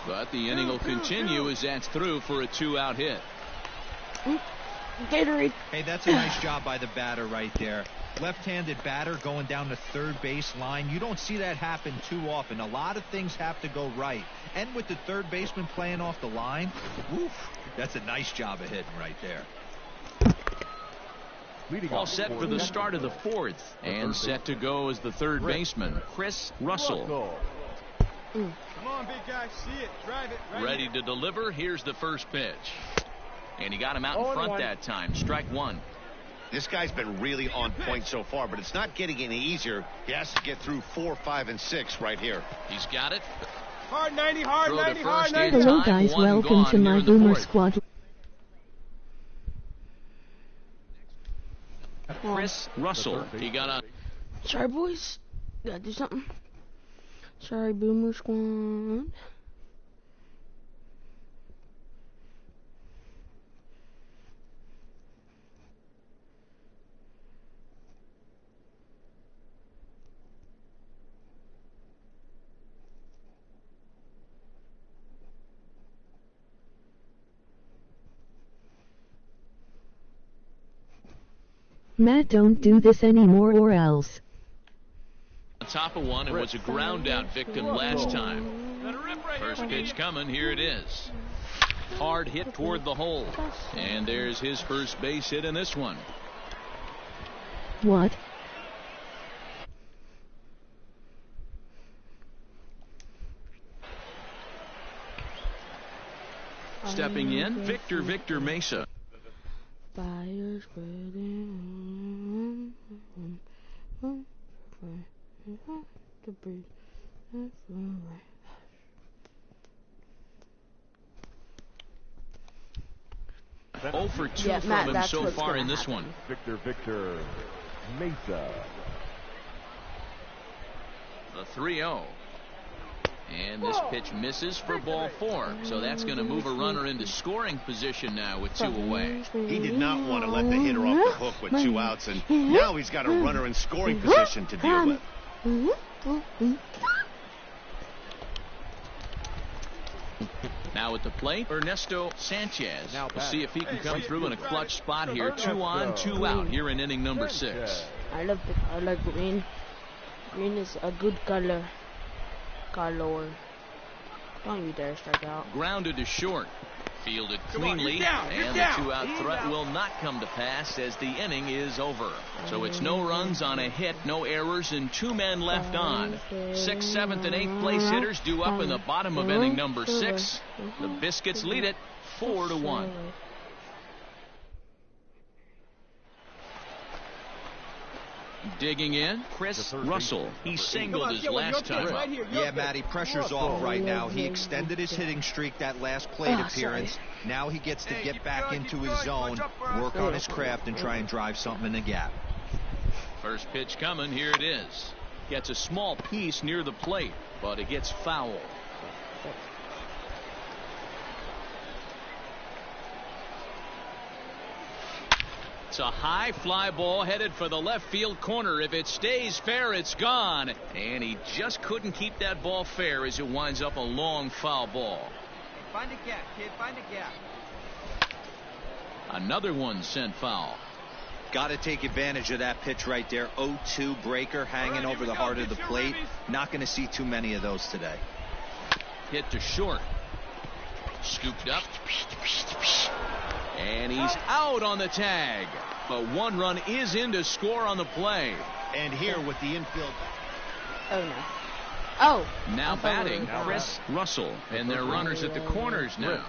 but the inning will continue as that's through for a 2-out hit. Gatorade. Hey, that's a nice job by the batter right there. Left-handed batter going down the third base line. You don't see that happen too often. A lot of things have to go right. And with the third baseman playing off the line, woof, that's a nice job of hitting right there. All set for the start of the 4th. And set to go as the third baseman, Chris Russell. Come on, big guy. See it. Drive it. Ready to deliver. Here's the first pitch. And he got him out in front that time. Strike 1. This guy's been really on point so far, but it's not getting any easier. He has to get through 4, 5, and 6 right here. He's got it. Hard 90, hard 90, hard 90. Hello guys, welcome to my Boomer Squad. Chris Russell. He got a... Sorry, boys. Gotta do something. Sorry, Boomer Squad. Matt, don't do this anymore or else. On top of one, it was a ground out victim last time. First pitch coming, here it is. Hard hit toward the hole. And there's his first base hit in this one. What? Stepping in, Victor Mesa. Fire spreading. Oh for 2 from him so far in this one. Victor Mesa. The 3-0. And this pitch misses for ball 4. So that's going to move a runner into scoring position now with 2 away. He did not want to let the hitter off the hook with 2 outs, and now he's got a runner in scoring position to deal with. Now at the plate, Ernesto Sanchez. We'll see if he can come through in a clutch spot here. 2 on, 2 out here in inning number 6. I like green. Green is a good color. Don't you dare strike out. Grounded to short. Fielded cleanly. And the 2-out threat will not come to pass as the inning is over. So it's no runs on a hit, no errors, and 2 men left on. 6th, 7th, and 8th place hitters due up in the bottom of inning number 6. The Biscuits lead it 4-1. Digging in, Chris Russell. He singled his last time up. Yeah, Matty, pressure's off right now. He extended his hitting streak that last plate appearance. Now he gets to get back into his zone, work on his craft, and try and drive something in the gap. First pitch coming, here it is. Gets a small piece near the plate, but it gets foul. It's a high fly ball headed for the left field corner. If it stays fair, it's gone. And he just couldn't keep that ball fair as it winds up a long foul ball. Find a gap, kid. Find a gap. Another one sent foul. Got to take advantage of that pitch right there. 0-2 breaker hanging over the heart of the plate. Not going to see too many of those today. Hit to short. Scooped up. And he's out on the tag. But 1 run is in to score on the play. And here with the infield. Oh, no. Oh. Now batting, Chris Russell. And they're runners at the corners now.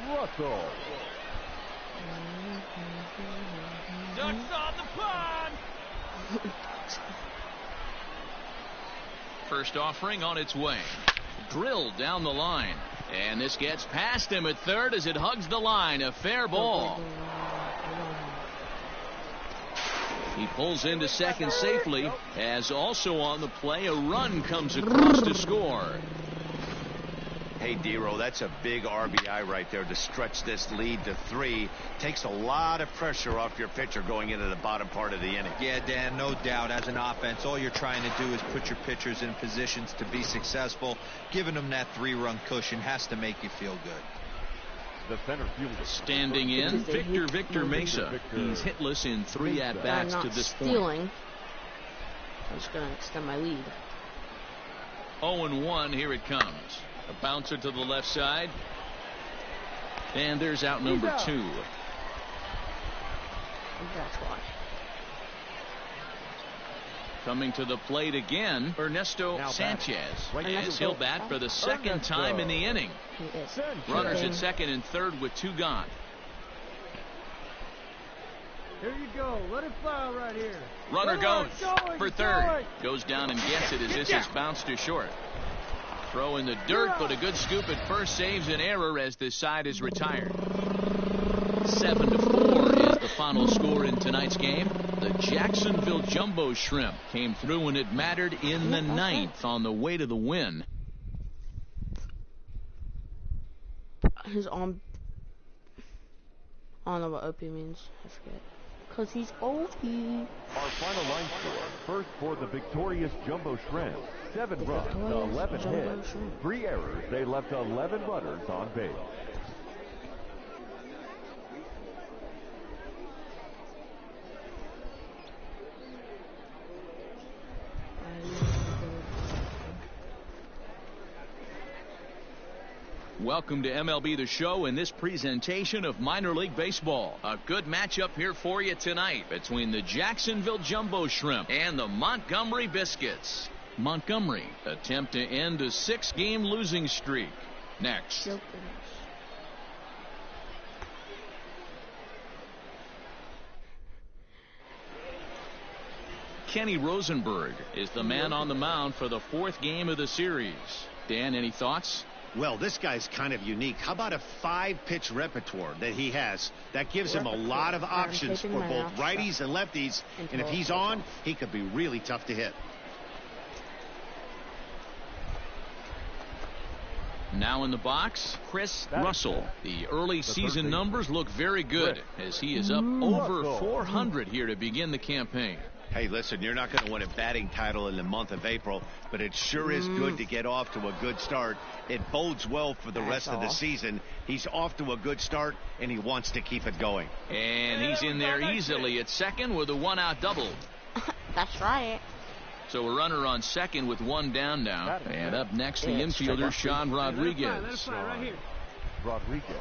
Russell. Ducks on the pond. First offering on its way. Drilled down the line. And this gets past him at third as it hugs the line. A fair ball. He pulls into second safely, as also on the play a run comes across to score. Hey, Dero, that's a big RBI right there to stretch this lead to 3. Takes a lot of pressure off your pitcher going into the bottom part of the inning. Yeah, Dan, no doubt. As an offense, all you're trying to do is put your pitchers in positions to be successful. Giving them that 3-run cushion has to make you feel good. The center fielder. Standing in, Victor Mesa. He's hitless in 3 at-bats to this point. I'm just going to extend my lead. 0-1, here it comes. A bouncer to the left side. And there's out number 2. That's why. Coming to the plate again, Ernesto Sanchez. As he'll bat for the second time in the inning. Runners at second and third with 2 gone. Here you go. Let it fly right here. Runner goes for third. Goes down and gets it as this is bounced to short. Throw in the dirt, but a good scoop at first saves an error as this side is retired. 7-4 is the final score in tonight's game. The Jacksonville Jumbo Shrimp came through and it mattered in the 9th on the way to the win. His arm. I don't know what OP means. I forget. Because he's OP. Our final line score. First for the victorious Jumbo Shrimp. 7 runs, 11 hits, 3 errors. They left 11 runners on base. Welcome to MLB The Show and this presentation of minor league baseball. A good matchup here for you tonight between the Jacksonville Jumbo Shrimp and the Montgomery Biscuits. Montgomery attempt to end a 6-game losing streak. Next. Kenny Rosenberg is the man on the mound for the 4th game of the series. Dan, any thoughts? Well, this guy's kind of unique. How about a 5-pitch repertoire that he has? That gives him a lot of options for both righties and lefties. And if he's on, he could be really tough to hit. Now in the box, Chris Russell. The early season numbers look very good as he is up over 400 here to begin the campaign. Hey, listen, you're not going to win a batting title in the month of April, but it sure is good to get off to a good start. It bodes well for the rest of the season. He's off to a good start, and he wants to keep it going. And he's in there easily at second with a 1-out double. That's right. So a runner on second with 1 down now. And up next, the infielder, Sean Rodriguez.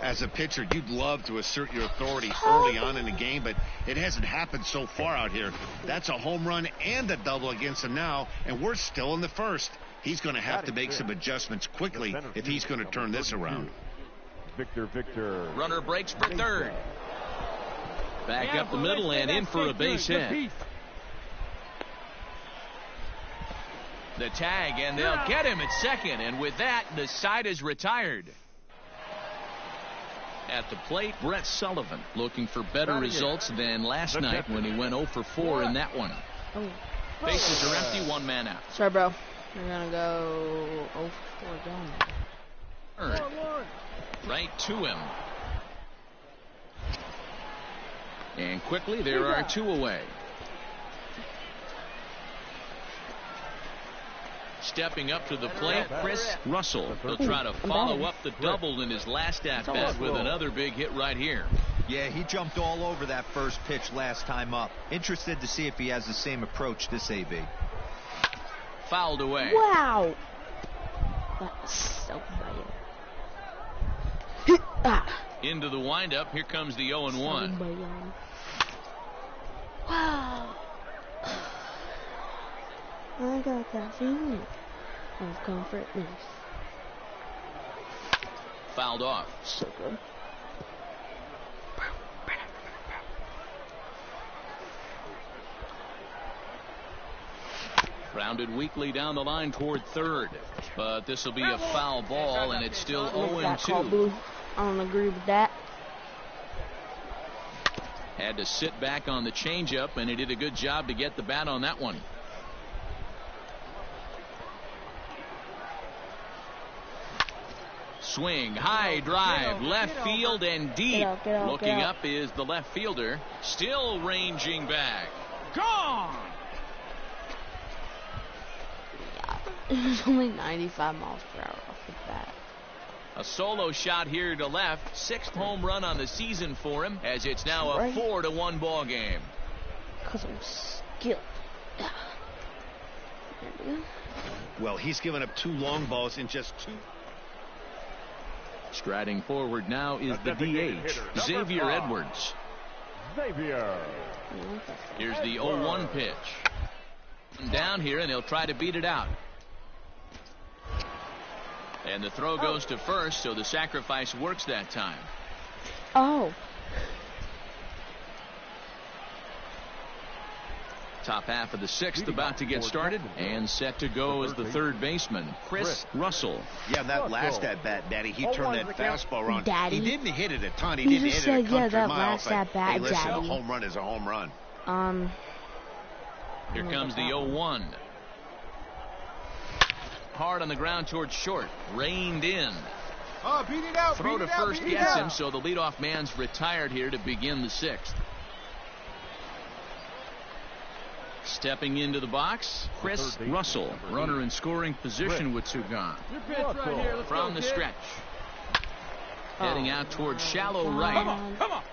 As a pitcher, you'd love to assert your authority early on in the game, but it hasn't happened so far out here. That's a home run and a double against him now, and we're still in the first. He's going to have to make some adjustments quickly if he's going to turn this around. Victor. Runner breaks for third. Back up the middle and in for a base hit. The tag, and they'll get him at second, and with that, the side is retired. At the plate, Brett Sullivan looking for better results than last night when he went 0 for 4 in that one. Bases are empty, 1 man out. Sorry, bro. We're going to go 0 for 4 down. Right to him. And quickly, there are 2 away. Stepping up to the plate, Chris Russell. He'll try to follow up the double in his last at-bat with another big hit right here. Yeah, he jumped all over that first pitch last time up. Interested to see if he has the same approach this AB. Fouled away. Wow. That's so bad. Into the windup. Here comes the 0-1. Wow. I got that feeling of comfortness. Fouled off. So good. Rounded weakly down the line toward third. But this will be a foul ball, and it's still 0-2. I don't agree with that. Had to sit back on the changeup, and he did a good job to get the bat on that one. swing, high drive, left field and deep. Get out, Looking up is the left fielder, still ranging back. Gone! It was only 95 miles per hour off the bat. A solo shot here to left. 6th home run on the season for him, as it's now a 4-1 ball game. Because I'm skilled. Well, he's given up 2 long balls in just 2. Striding forward now is the DH, Xavier Edwards. Xavier. Here's the 0-1 pitch. Down here, and he'll try to beat it out. And the throw goes to first, so the sacrifice works that time. Oh. Top half of the 6th about to get started, and set to go as the third baseman, Chris Russell. Yeah, that last at bat, Daddy, he turned that fastball around. Daddy. He didn't hit it a ton. He You didn't just hit it a said, yeah, country that mile. last But, at bat, hey, listen, Daddy. a home run is a home run. Here comes the 0-1. Hard on the ground towards short. Reined in. Oh, beat it out. Throw to first gets him, so the leadoff man's retired here to begin the 6th. Stepping into the box, Chris Russell. Runner in scoring position with 2 gone. From the stretch. Heading out towards shallow right. Come on.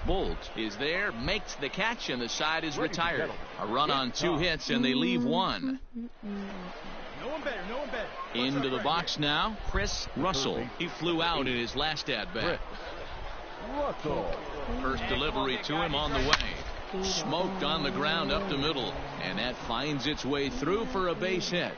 Bolt is there, makes the catch, and the side is retired. A run on 2 hits, and they leave 1. No one better. Into the box now, Chris Russell. He flew out in his last at-bat. First delivery to him on the way. Smoked on the ground up the middle, and that finds its way through for a base hit.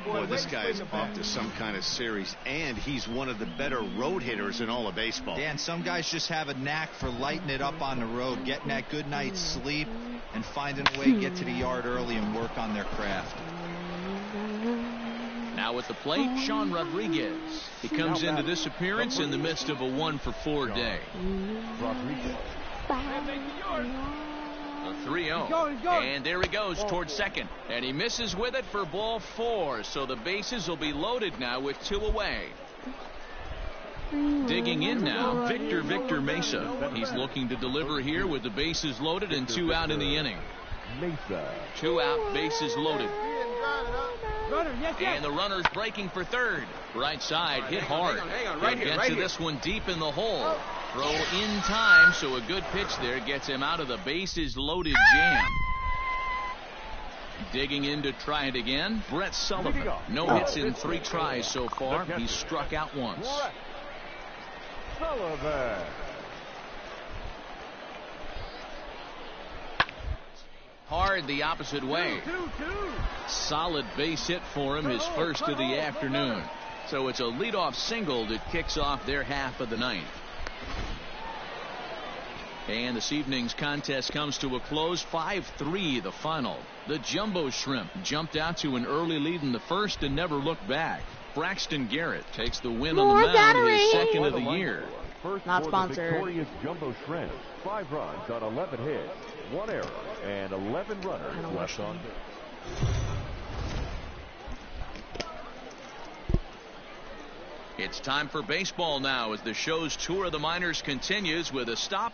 Boy, this guy's off to some kind of series, and he's one of the better road hitters in all of baseball. Dan, some guys just have a knack for lighting it up on the road, getting that good night's sleep, and finding a way to get to the yard early and work on their craft. Now at the plate, Sean Rodriguez. He comes into this appearance in the midst of a 1-for-4 day. A 3-0. And there he goes towards second. And he misses with it for ball 4. So the bases will be loaded now with 2 away. Digging in now, Victor Mesa. He's looking to deliver here with the bases loaded and 2 out in the inning. 2 out, bases loaded. And the runner's breaking for third. Right side, hit hard. He'll get to this one deep in the hole. Throw in time, so a good pitch there gets him out of the bases loaded jam. Digging in to try it again, Brett Sullivan. No hits in 3 tries so far. He's struck out once. Sullivan. Hard the opposite way. Solid base hit for him, his first of the afternoon. So it's a leadoff single that kicks off their half of the 9th. And this evening's contest comes to a close, 5-3 the final. The Jumbo Shrimp jumped out to an early lead in the first and never looked back. Braxton Garrett takes the win on the mound, his second of the year. Not sponsored. Victorious Jumbo Shrimp. 5 runs on 11 hits, 1 error, and 11 runners left on base. It's time for baseball now as the show's tour of the minors continues with a stop.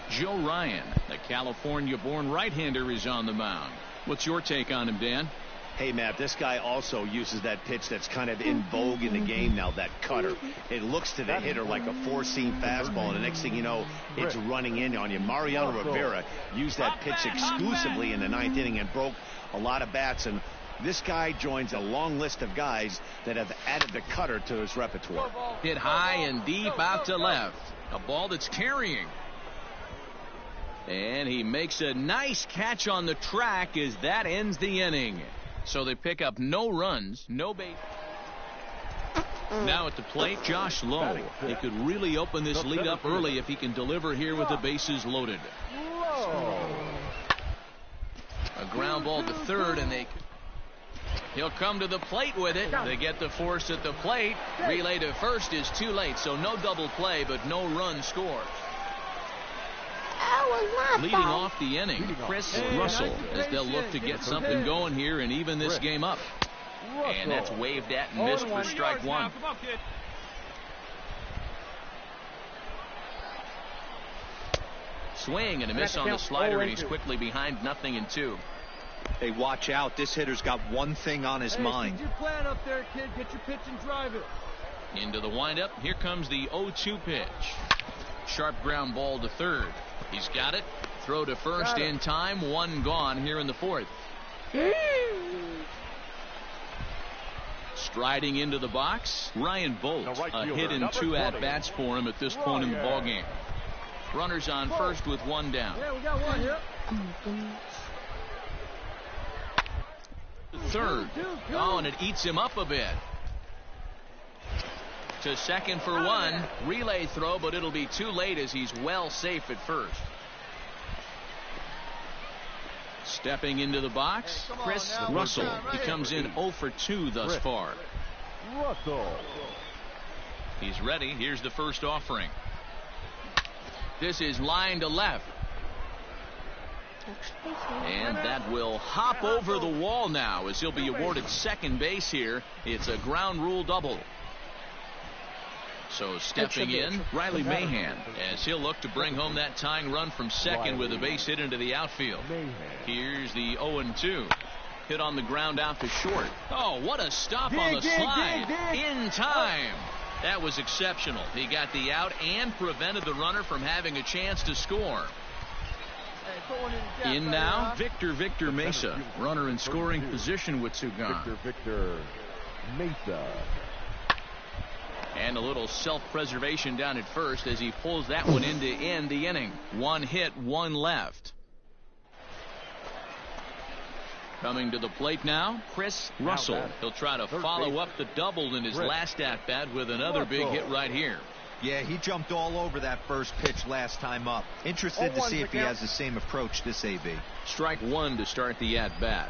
Joe Ryan, the California-born right-hander, is on the mound. What's your take on him, Dan? Hey, Matt, this guy also uses that pitch that's kind of in vogue in the game now, that cutter. It looks to the hitter like a 4-seam fastball, and the next thing you know, it's running in on you. Mariano Rivera used that pitch exclusively in the 9th inning and broke a lot of bats, and this guy joins a long list of guys that have added the cutter to his repertoire. Hit high and deep out to left. A ball that's carrying. And he makes a nice catch on the track as that ends the inning. So they pick up no runs, no base. Now at the plate, Josh Lowe. He could really open this lead up early if he can deliver here with the bases loaded. A ground ball to third, and he'll come to the plate with it. They get the force at the plate. Relay to first is too late, so no double play, but no run scored. Leading off the inning, Chris Russell, as they'll look to get something going here and even this game up. And that's waved at and missed for strike one. Swing and a miss on the slider, and he's quickly behind 0-2. Hey, watch out. This hitter's got one thing on his mind. Get your plan up there, kid. Get your pitch and drive it. Into the windup. Here comes the 0-2 pitch. Sharp ground ball to third. He's got it. Throw to first in time. One gone here in the fourth. Striding into the box, Ryan Bolt. A hit and 2 at-bats for him at this point in the ballgame. Runners on first with one down. Yeah, we got one here. Third. Oh, and it eats him up a bit. To second for one. Relay throw, but it'll be too late as he's well safe at first. Stepping into the box, Chris Russell. He comes in 0 for 2 thus far. Russell. He's ready. Here's the first offering. This is line to left. And that will hop over the wall now as he'll be awarded second base here. It's a ground rule double. So stepping in, Riley Mahan, as he'll look to bring home that tying run from second with a base hit into the outfield. Here's the 0-2. Hit on the ground out to short. Oh, what a stop on the slide. In time. That was exceptional. He got the out and prevented the runner from having a chance to score. In now, Victor Mesa. Runner in scoring position with two gone. Victor Mesa. And a little self-preservation down at first as he pulls that one in to end the inning. One hit, one left. Coming to the plate now, Chris Russell. He'll try to follow up the double in his last at-bat with another big hit right here. Yeah, he jumped all over that first pitch last time up. Interested to see if he has the same approach this AB. Strike one to start the at-bat.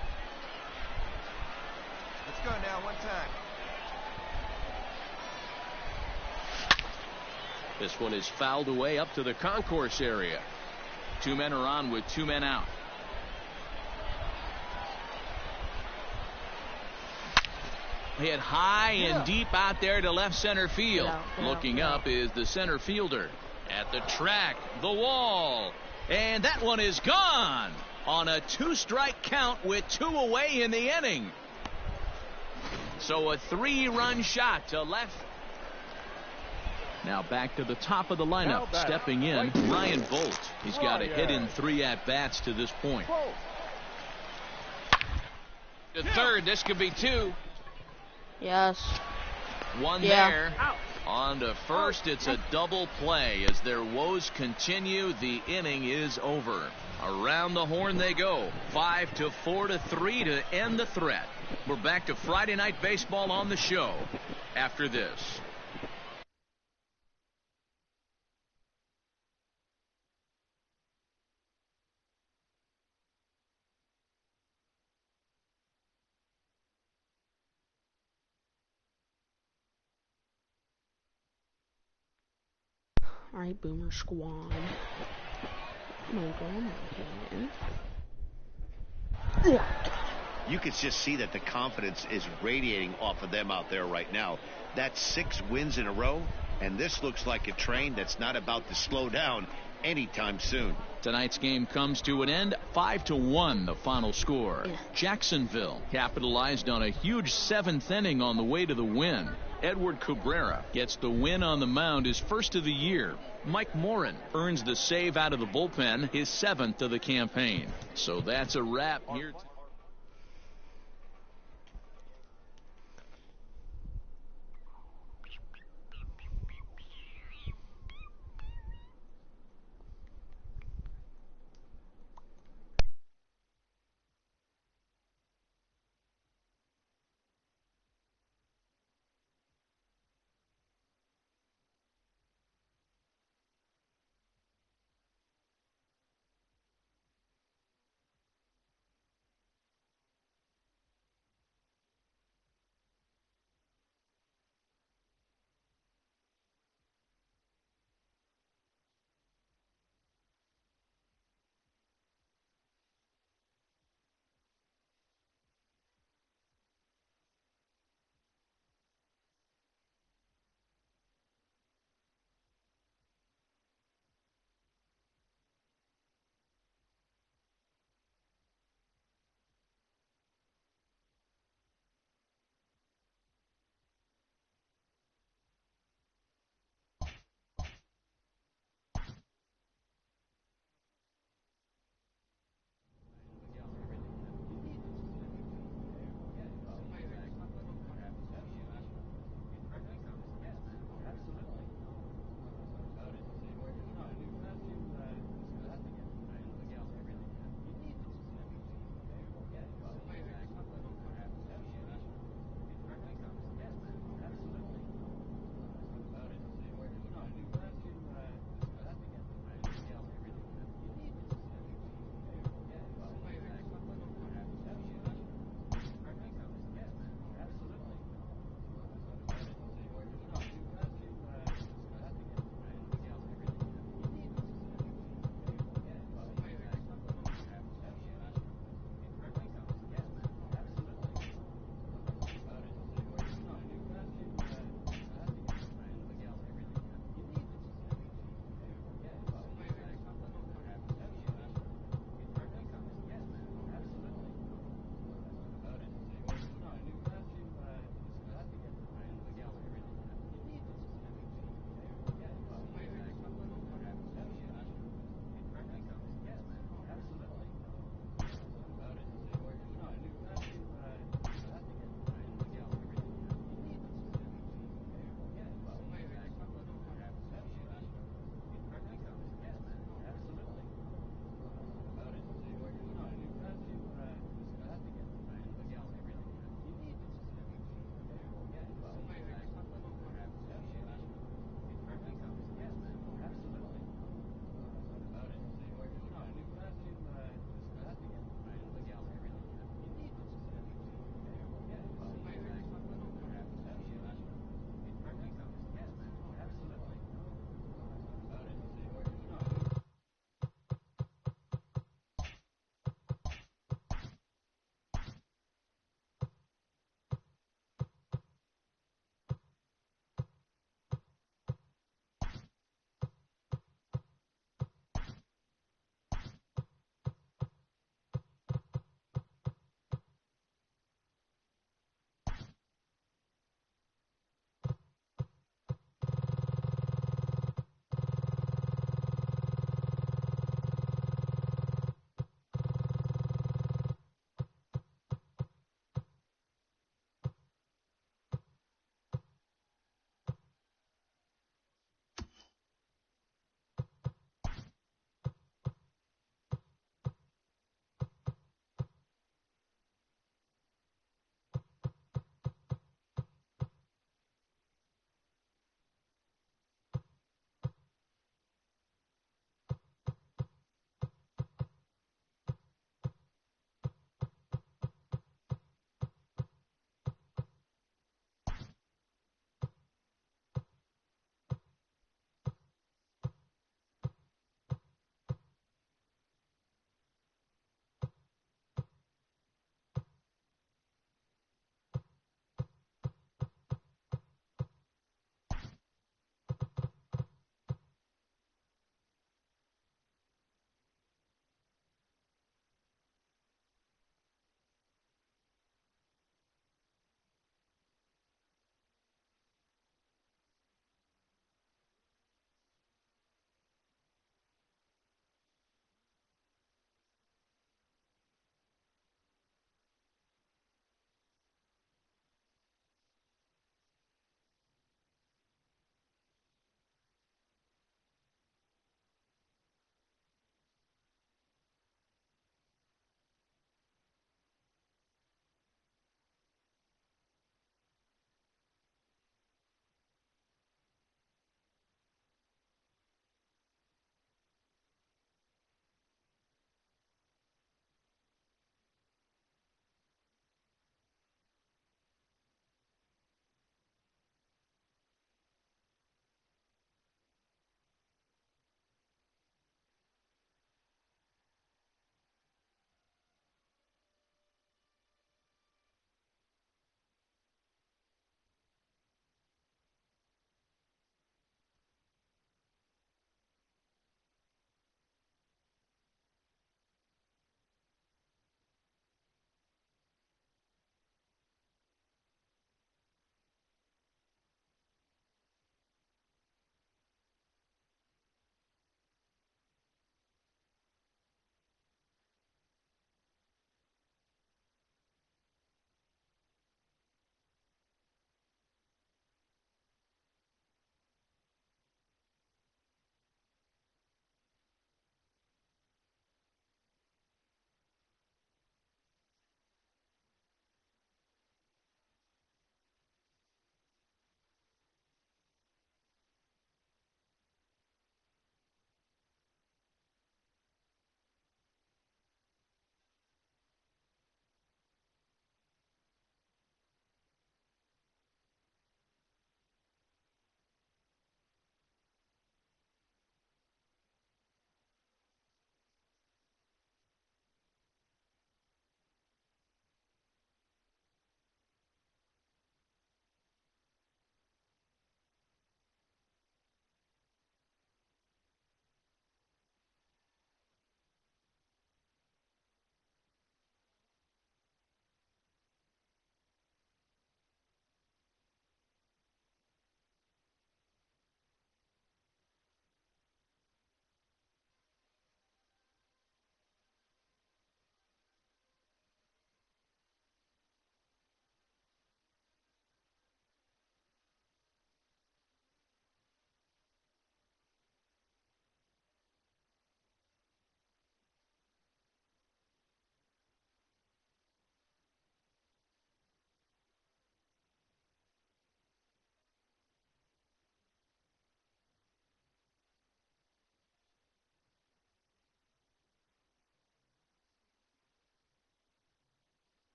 Let's go now, one time. This one is fouled away up to the concourse area. Two men are on with two men out. Hit high and deep out there to left center field. Looking up is the center fielder. At the track, the wall. And that one is gone on a 2-strike count with 2 away in the inning. So a 3-run shot to left. Now back to the top of the lineup. Stepping in, Ryan Bolt. He's got a hit in 3 at-bats to this point. To third, this could be 2. Yes. One there. On to first, it's a double play. As their woes continue, the inning is over. Around the horn they go. 5-4-3 to end the threat. We're back to Friday Night Baseball on the show after this. All right, Boomer Squad. Come on, go on, okay. You could just see that the confidence is radiating off of them out there right now. That's 6 wins in a row, and this looks like a train that's not about to slow down anytime soon. Tonight's game comes to an end. 5-1 the final score. Jacksonville capitalized on a huge 7th inning on the way to the win. Edward Cabrera gets the win on the mound, his first of the year. Mike Morin earns the save out of the bullpen, his 7th of the campaign. So that's a wrap here.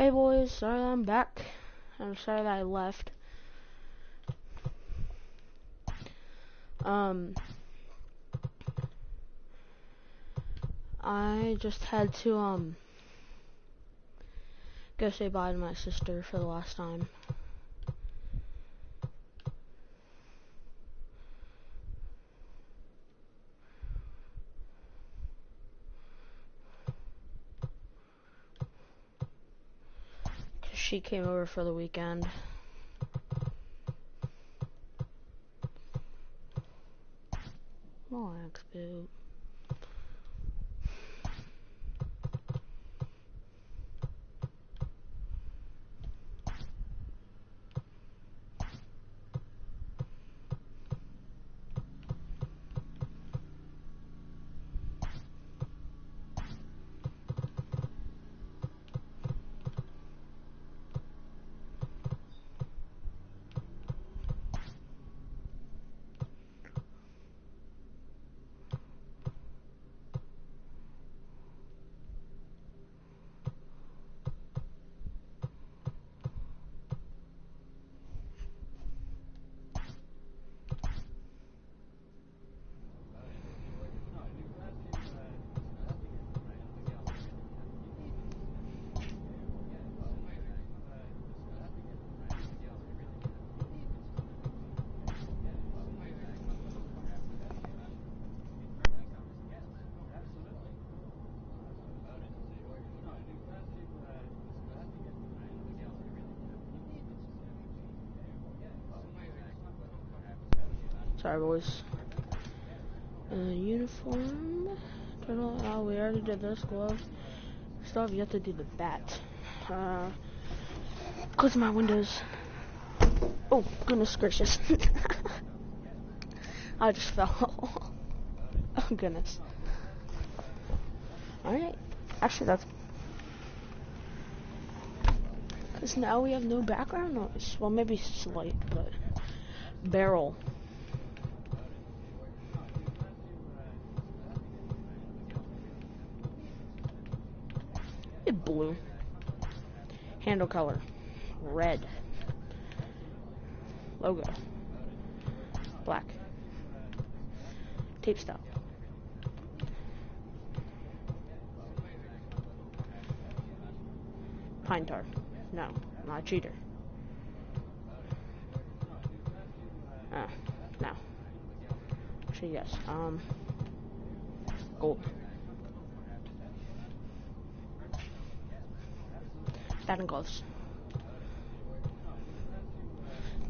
Hey boys, sorry that I'm back. I'm sorry that I left. I just had to go say bye to my sister for the last time. She came over for the weekend. Relax, boo. Sorry, boys. Uniform. Oh, we already did this. Glove. Still have yet to do the bat. Close my windows. Oh, goodness gracious. I just fell. Oh, goodness. Alright. Actually, that's... Because now we have no background noise. Well, maybe slight, but... Barrel. Blue. Handle color. Red. Logo. Black. Tape style. Pine tar. No, not a cheater. No. Actually, yes. Gold. Batting gloves.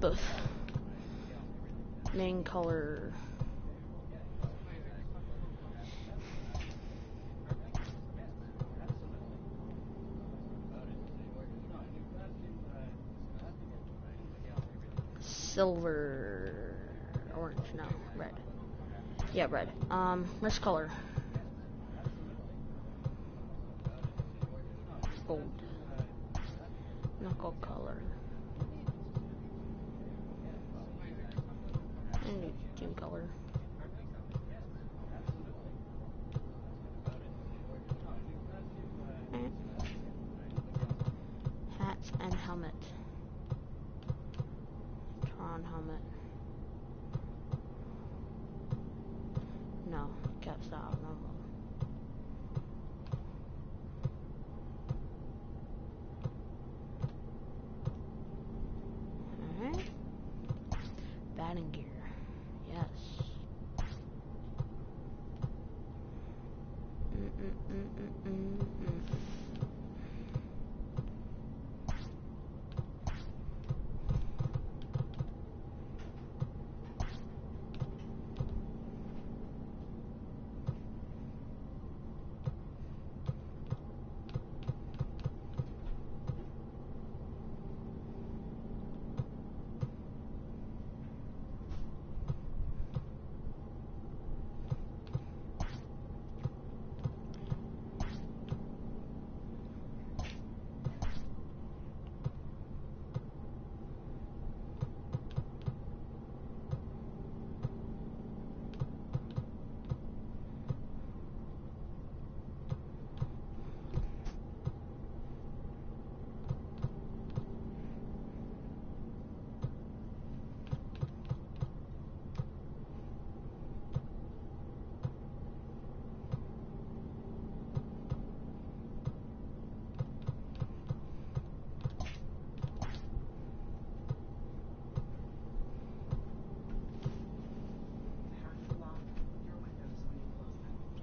Both. Main color. Silver. Orange. No. Red. Yeah, red. Wrist color. Gold. Knuckle color. And team color. Hats and helmet. Tron helmet. No, cap style, no. Alright. Batting gear. Yes.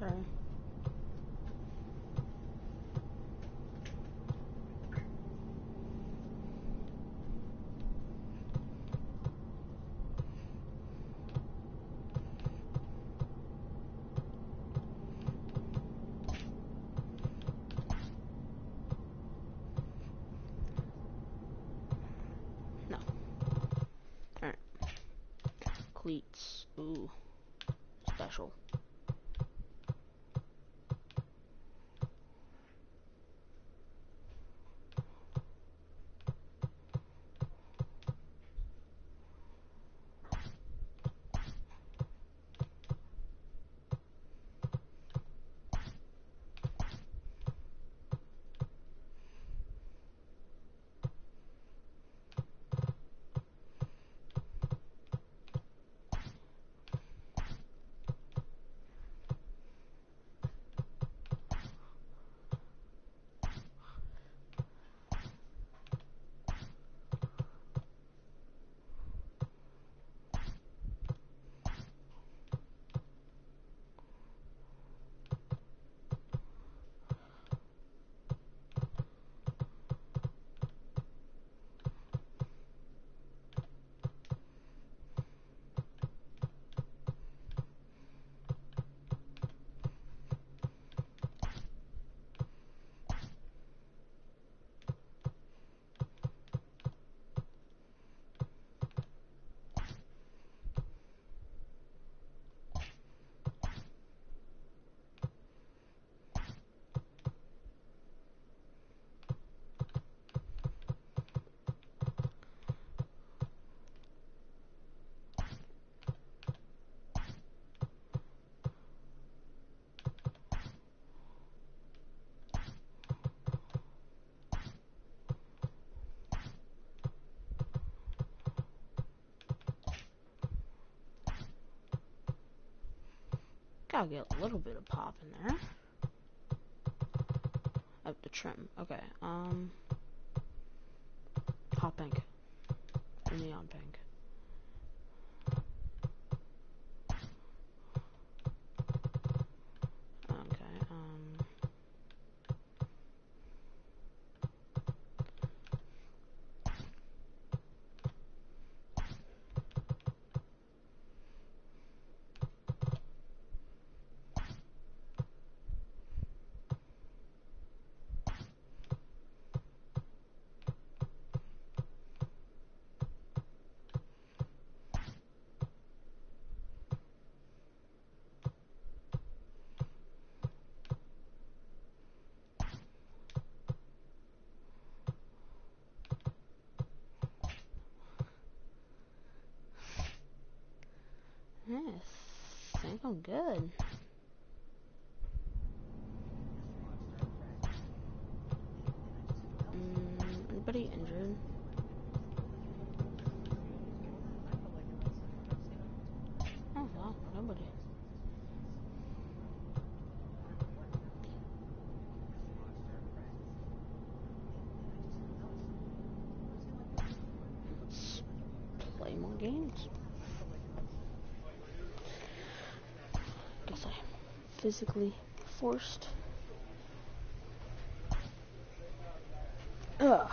try. No. Alright. Cleats. Ooh. Special. Gotta get a little bit of pop in there. I have to trim. Okay, hot pink. Or neon pink. Okay, yes, I think I'm good. Anybody injured? Oh wow, nobody. Let's play more games. Guess I'm physically forced. Ugh.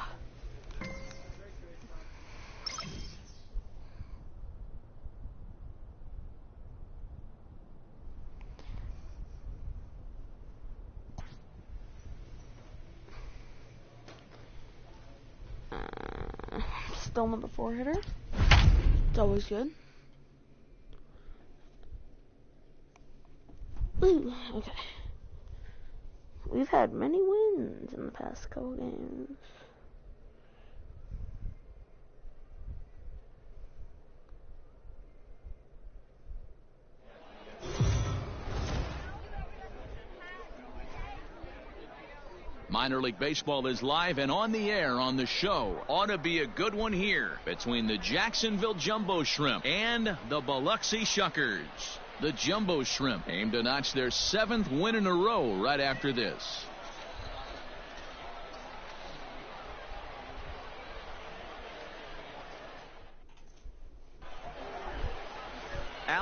Still number 4 hitter. It's always good. Ooh, okay. We've had many wins in the past couple games. Minor League Baseball is live and on the air on the show. Ought to be a good one here between the Jacksonville Jumbo Shrimp and the Biloxi Shuckers. The Jumbo Shrimp aim to notch their 7th win in a row right after this.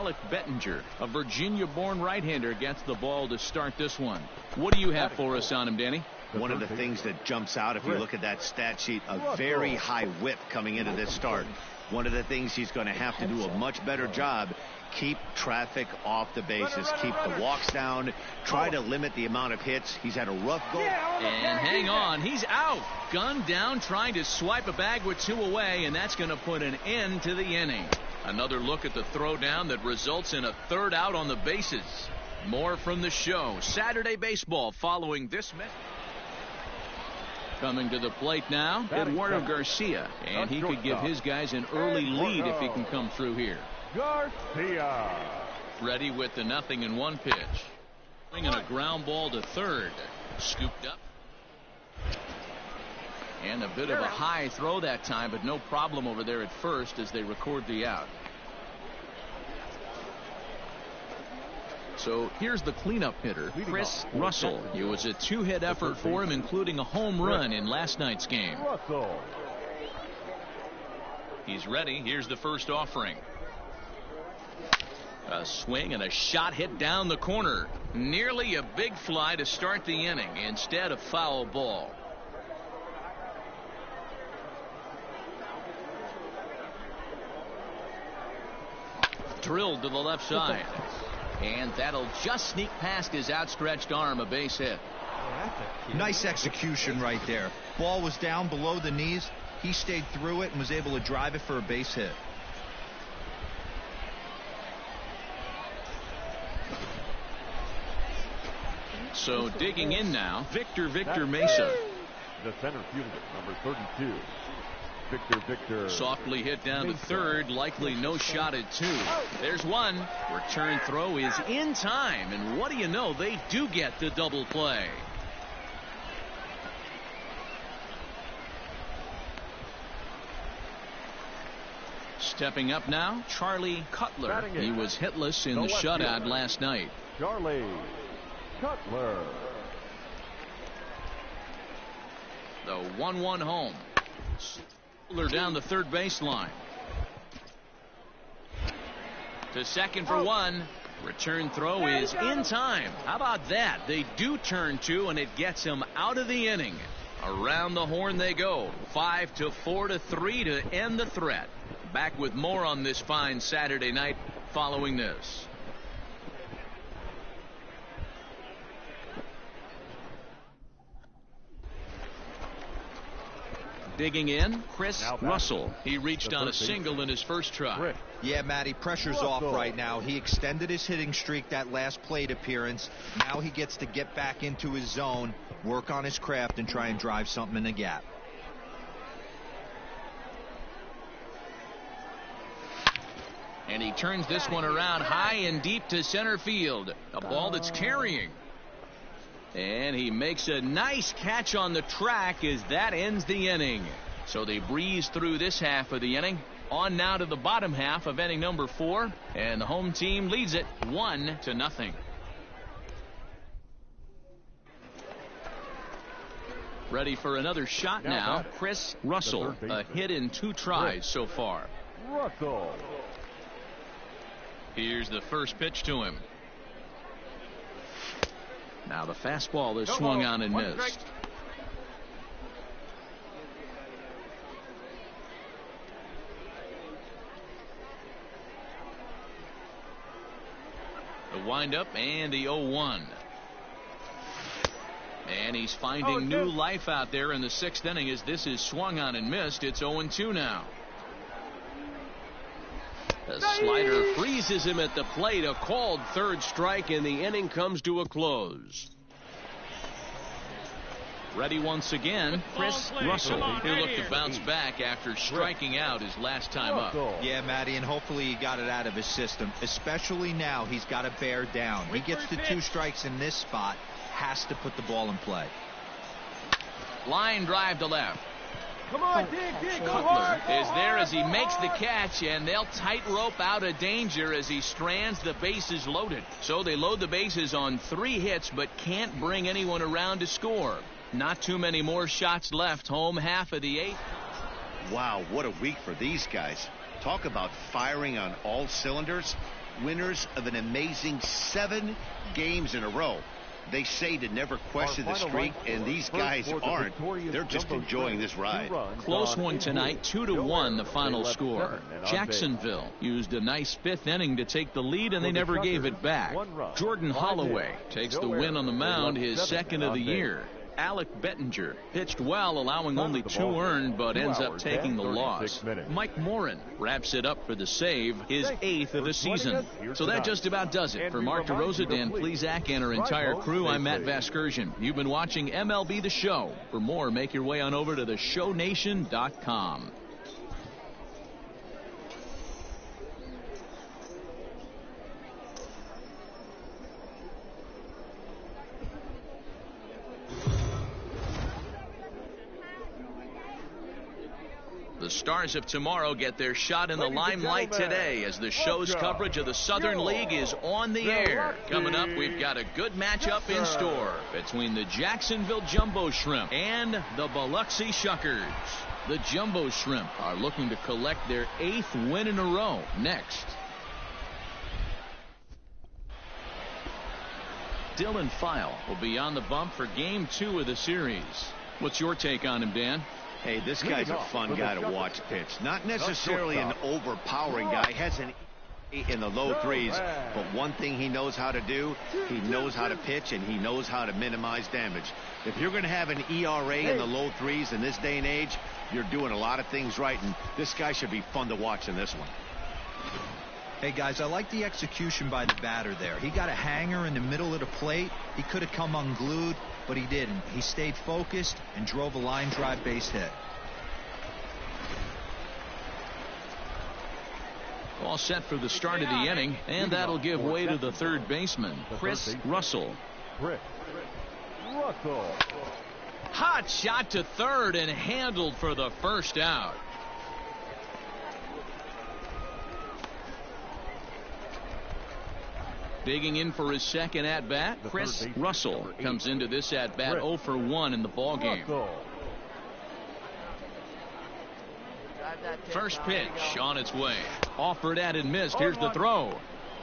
Alec Bettinger, a Virginia-born right-hander, gets the ball to start this one. What do you have for us on him, Danny? One of the things that jumps out if you look at that stat sheet, a very high whip coming into this start. One of the things he's going to have to do a much better job, keep traffic off the bases, keep the walks down, try to limit the amount of hits. He's had a rough go. And hang on, he's out. Gunned down, trying to swipe a bag with 2 away, and that's going to put an end to the inning. Another look at the throwdown that results in a 3rd out on the bases. More from the show. Saturday baseball following this message. Coming to the plate now, Eduardo Garcia, and he could give his guys an early lead if he can come through here. Garcia. Ready with the 0-1 pitch. Bringing a ground ball to third. Scooped up. And a bit of a high throw that time, but no problem over there at first as they record the out. So here's the cleanup hitter, Chris Russell. It was a 2-hit effort for him, including a home run in last night's game. He's ready. Here's the first offering. A swing and a shot hit down the corner. Nearly a big fly to start the inning. Instead, a foul ball. Drilled to the left side. And that'll just sneak past his outstretched arm, a base hit. Nice execution right there. Ball was down below the knees. He stayed through it and was able to drive it for a base hit. So digging in now, Victor Mesa. The center fielder, number 32. Victor. Softly hit down to third, likely no shot at 2. There's one. Return throw is in time, and what do you know, they do get the double play. Stepping up now, Charlie Cutler. He was hitless in the shutout last night. Charlie Cutler. The 1-1 home. Down the third baseline. To second for 1. Return throw is in time. How about that? They do turn 2, and it gets him out of the inning. Around the horn they go. 5-4-3 to end the threat. Back with more on this fine Saturday night following this. Digging in, Chris Russell. He reached on a single in his first try. Yeah, Matty, pressure's off right now. He extended his hitting streak that last plate appearance. Now he gets to get back into his zone, work on his craft, and try and drive something in the gap. And he turns this one around high and deep to center field. A ball that's carrying. And he makes a nice catch on the track as that ends the inning. So they breeze through this half of the inning. On now to the bottom half of inning number 4. And the home team leads it 1-0. Ready for another shot now. Chris Russell. A hit in 2 tries so far. Russell. Here's the first pitch to him. Now the fastball is swung on and missed. The windup and the 0-1. And he's finding new life out there in the 6th inning as this is swung on and missed. It's 0-2 now. The slider freezes him at the plate. A called third strike, and the inning comes to a close. Ready once again, Chris Russell. He'll look to bounce back after striking out his last time up. Yeah, Matty, and hopefully he got it out of his system. Especially now, he's got to bear down. He gets to 2 strikes in this spot, has to put the ball in play. Line drive to left. Come on, dig, Cutler is there as he makes the catch, and they'll tightrope out of danger as he strands the bases loaded. So they load the bases on 3 hits, but can't bring anyone around to score. Not too many more shots left. Home half of the 8th. Wow, what a week for these guys. Talk about firing on all cylinders. winners of an amazing 7 games in a row. They say to never question the streak, and these guys aren't. They're just enjoying this ride. Close one tonight, 2-1 the final score. Jacksonville used a nice 5th inning to take the lead, and they never gave it back. Jordan Holloway takes the win on the mound, his 2nd of the year. Alec Bettinger pitched well, allowing only 2 earned, but ends up taking the loss. Mike Morin wraps it up for the save, his 8th of the season. So that just about does it. For Mark DeRosa, Dan Plesac, and our entire crew, I'm Matt Vasgersian. You've been watching MLB The Show. For more, make your way on over to theshownation.com. The Stars of Tomorrow get their shot in the limelight today as the show's coverage of the Southern League is on the air. Coming up, we've got a good matchup in store between the Jacksonville Jumbo Shrimp and the Biloxi Shuckers. The Jumbo Shrimp are looking to collect their 8th win in a row next. Dylan File will be on the bump for Game 2 of the series. What's your take on him, Dan? Hey, this guy's a fun guy to watch pitch. Not necessarily an overpowering guy. Has an in the low 3s, but one thing he knows how to do, he knows how to pitch, and he knows how to minimize damage. If you're going to have an ERA in the low 3s in this day and age, you're doing a lot of things right, and this guy should be fun to watch in this one. Hey, guys, I like the execution by the batter there. He got a hanger in the middle of the plate. He could have come unglued, but he didn't. He stayed focused and drove a line drive base hit. All set for the start of the inning, and that'll give way to the third baseman, Chris Russell. Hot shot to third and handled for the first out. Digging in for his second at-bat, Chris Russell comes into this at-bat 0 for 1 in the ballgame. First pitch on its way. Offered at and missed. Here's the throw.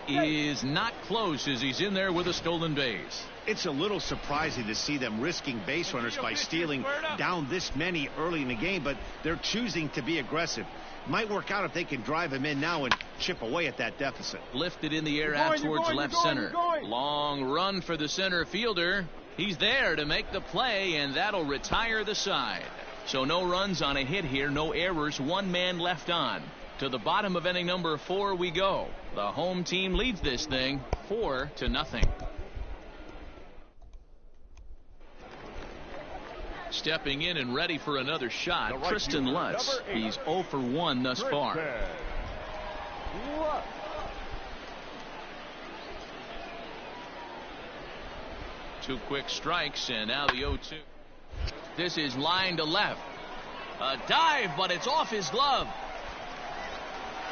Is not close as he's in there with a stolen base. It's a little surprising to see them risking base runners by stealing down this many early in the game, but they're choosing to be aggressive. Might work out if they can drive him in now and chip away at that deficit. Lifted in the air out towards left center. Long run for the center fielder. He's there to make the play, and that'll retire the side. So no runs on a hit here, no errors, 1 man left on. To the bottom of inning number 4 we go. The home team leads this thing 4-0. Stepping in and ready for another shot, Tristan Lutz. He's 0 for 1 thus far. 2 quick strikes, and now the 0-2. This is line to left. A dive, but it's off his glove.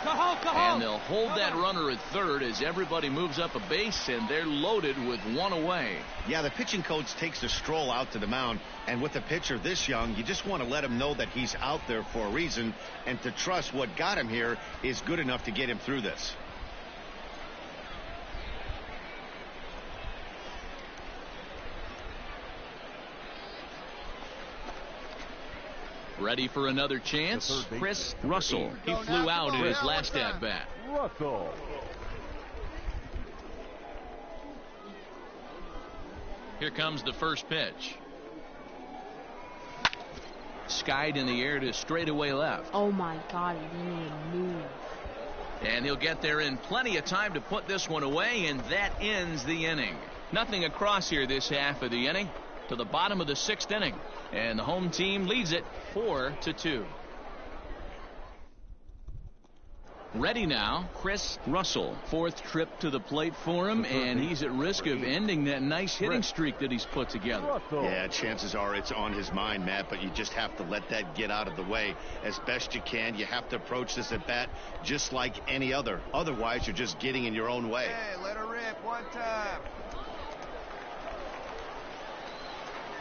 And they'll hold that runner at third as everybody moves up a base, and they're loaded with 1 away. Yeah, the pitching coach takes a stroll out to the mound, and with a pitcher this young, you just want to let him know that he's out there for a reason, and to trust what got him here is good enough to get him through this. Ready for another chance, Chris Russell. He flew out in his last at-bat. Here comes the first pitch. Skied in the air to straightaway left. Oh my God, he didn't even move. And he'll get there in plenty of time to put this one away, and that ends the inning. Nothing across here this half of the inning. To the bottom of the 6th inning, and the home team leads it 4-2. Ready now, Chris Russell. 4th trip to the plate for him, and he's at risk of ending that nice hitting streak that he's put together. Yeah, chances are it's on his mind, Matt, but you just have to let that get out of the way as best you can. You have to approach this at bat just like any other. Otherwise, you're just getting in your own way. Hey, let her rip one time.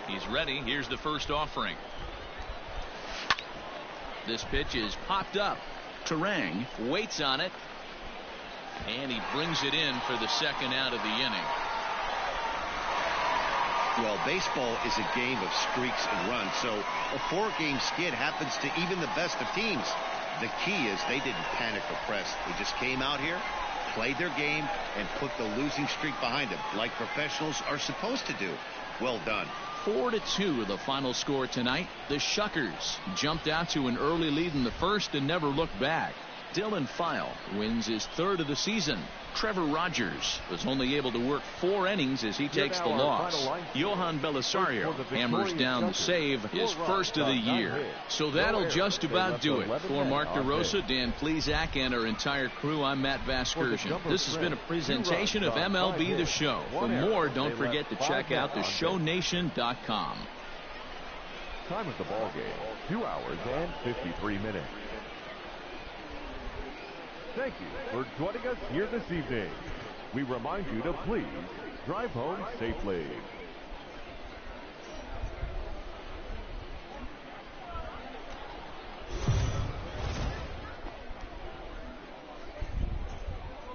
He's ready. Here's the first offering. This pitch is popped up. Turang waits on it. And he brings it in for the second out of the inning. Well, baseball is a game of streaks and runs, so a 4-game skid happens to even the best of teams. The key is they didn't panic or press. They just came out here, played their game, and put the losing streak behind them, like professionals are supposed to do. Well done. 4-2 the final score tonight. The Shuckers jumped out to an early lead in the first and never looked back. Dylan File wins his 3rd of the season. Trevor Rogers was only able to work 4 innings as he takes the loss. Johan Belisario hammers down the save, his first of the year. So that'll just about do it. For Mark DeRosa, Dan Plesac, and our entire crew, I'm Matt Vasgersian. This has been a presentation of MLB The Show. For more, don't forget to check out theshownation.com. Time of the ball game, 2 hours and 53 minutes. Thank you for joining us here this evening. We remind you to please drive home safely.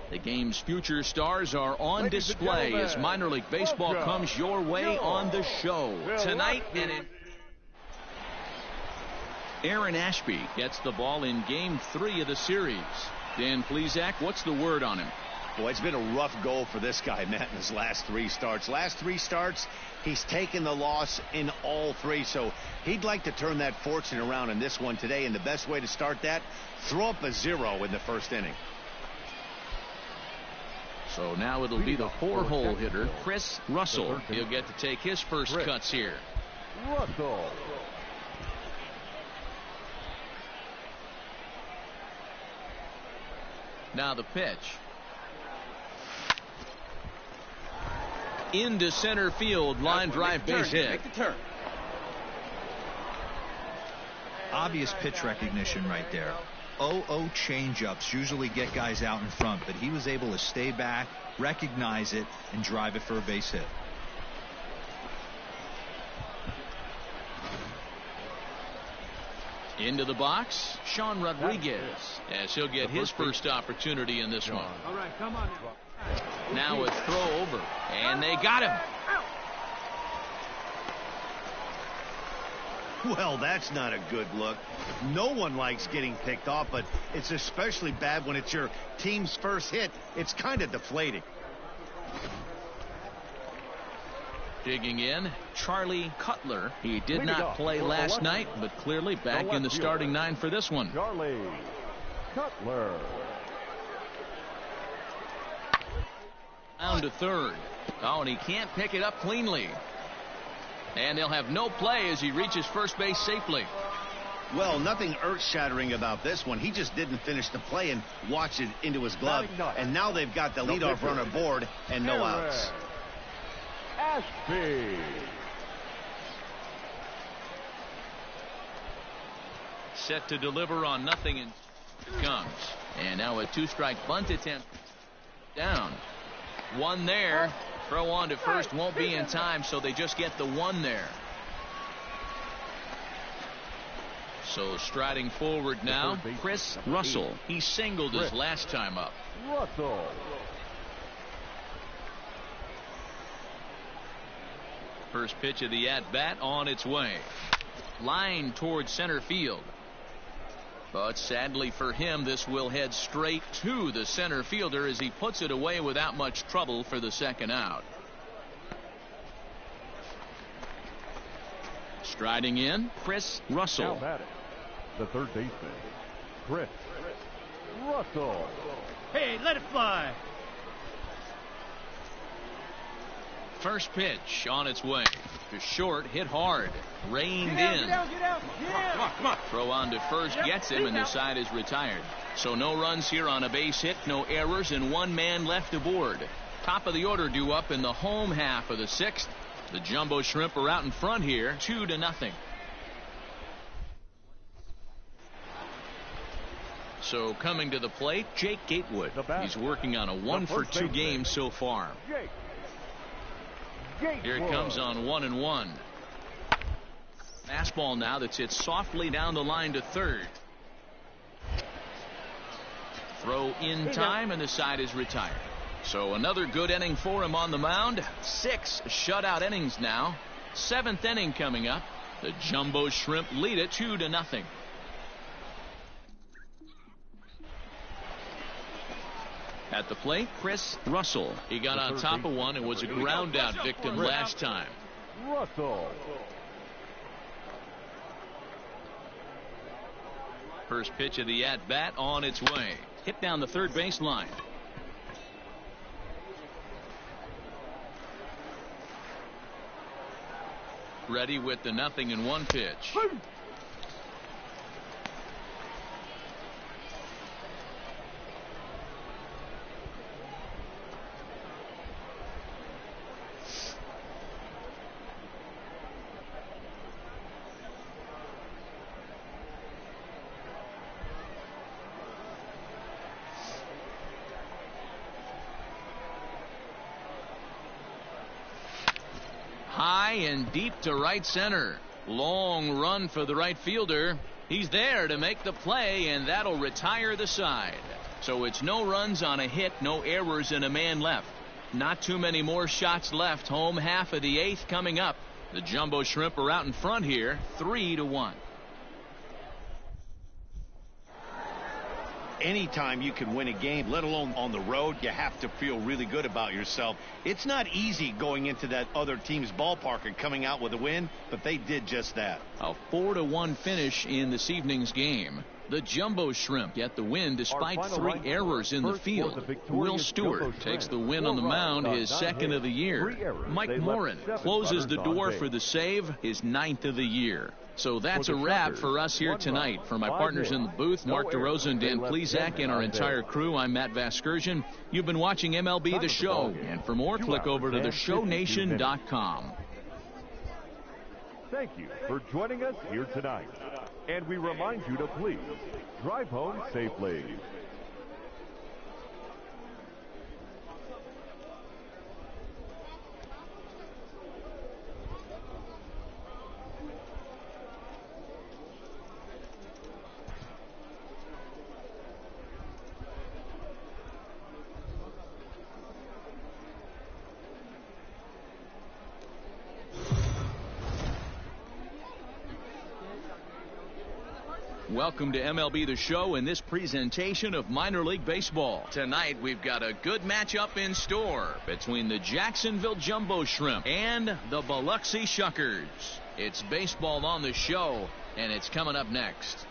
The game's future stars are on display as minor league baseball comes your way on the show tonight. And Aaron Ashby gets the ball in game 3 of the series. Dan Plesac, what's the word on him? Boy, it's been a rough go for this guy, Matt, in his last 3 starts. Last 3 starts, he's taken the loss in all 3. So he'd like to turn that fortune around in this one today. And the best way to start that, throw up a 0 in the first inning. So now it'll be the 4-hole hitter, Chris Russell. He'll get to take his first cuts here. Russell. Now the pitch. Into center field, line drive, base hit. Make the turn. Obvious pitch recognition right there. 0-0 changeups usually get guys out in front, but he was able to stay back, recognize it, and drive it for a base hit. Into the box, Sean Rodriguez, as he'll get his first opportunity in this one. All right, come on. Now a throw over, and they got him. Well, that's not a good look. No one likes getting picked off, but it's especially bad when it's your team's first hit. It's kind of deflating. Digging in, Charlie Cutler. He did not play last night, but clearly back in the starting 9 for this one. Charlie Cutler. Down to third. Oh, and he can't pick it up cleanly. And they'll have no play as he reaches first base safely. Well, nothing earth-shattering about this one. He just didn't finish the play and watch it into his glove. And now they've got the leadoff runner aboard and no outs. Ashby. Set to deliver on nothing, and comes. And now a 2-strike bunt attempt. Down. 1 there. Throw on to first won't be in time, so they just get the 1 there. So striding forward now, Chris Russell. He singled his last time up. Russell. First pitch of the at-bat on its way. Line towards center field. But sadly for him, this will head straight to the center fielder as he puts it away without much trouble for the second out. Striding in, Chris Russell. Now batting, the third baseman, Chris Russell. Hey, let it fly. First pitch on its way. To short, hit hard. Reined in. Get out. Come on. Throw on to first, gets him, and the side is retired. So no runs here on a base hit, no errors, and 1 man left aboard. Top of the order due up in the home half of the 6th. The Jumbo Shrimp are out in front here, 2-0. So coming to the plate, Jake Gatewood. He's working on a 1-for-2 game so far. Here it comes on 1-1. Fastball now that's hit softly down the line to third. Throw in time, and the side is retired. So another good inning for him on the mound. 6 shutout innings now. 7th inning coming up. The Jumbo Shrimp lead it 2-0. At the plate, Chris Russell. He got on top of one and was a ground out victim last time. Russell. First pitch of the at-bat on its way. Hit down the third base line. Ready with the 0-1 pitch. High and deep to right center. Long run for the right fielder. He's there to make the play, and that'll retire the side. So it's no runs on a hit, no errors, and a man left. Not too many more shots left. Home half of the 8th coming up. The Jumbo Shrimp are out in front here, 3-1. Anytime you can win a game, let alone on the road, you have to feel really good about yourself. It's not easy going into that other team's ballpark and coming out with a win, but they did just that. A 4-1 finish in this evening's game. The Jumbo Shrimp get the win despite 3 errors in the field. Will Stewart takes the win on the mound, his 2nd of the year. Mike Morin closes the door for the save, his 9th of the year. So that's a wrap for us here tonight. For my partners in the booth, Mark DeRosa and Dan Plesac, and our entire crew, I'm Matt Vasgersian. You've been watching MLB The Show. And for more, click over to theshownation.com. Thank you for joining us here tonight. And we remind you to please drive home safely. Welcome to MLB The Show and this presentation of Minor League Baseball. Tonight we've got a good matchup in store between the Jacksonville Jumbo Shrimp and the Biloxi Shuckers. It's baseball on the show, and it's coming up next.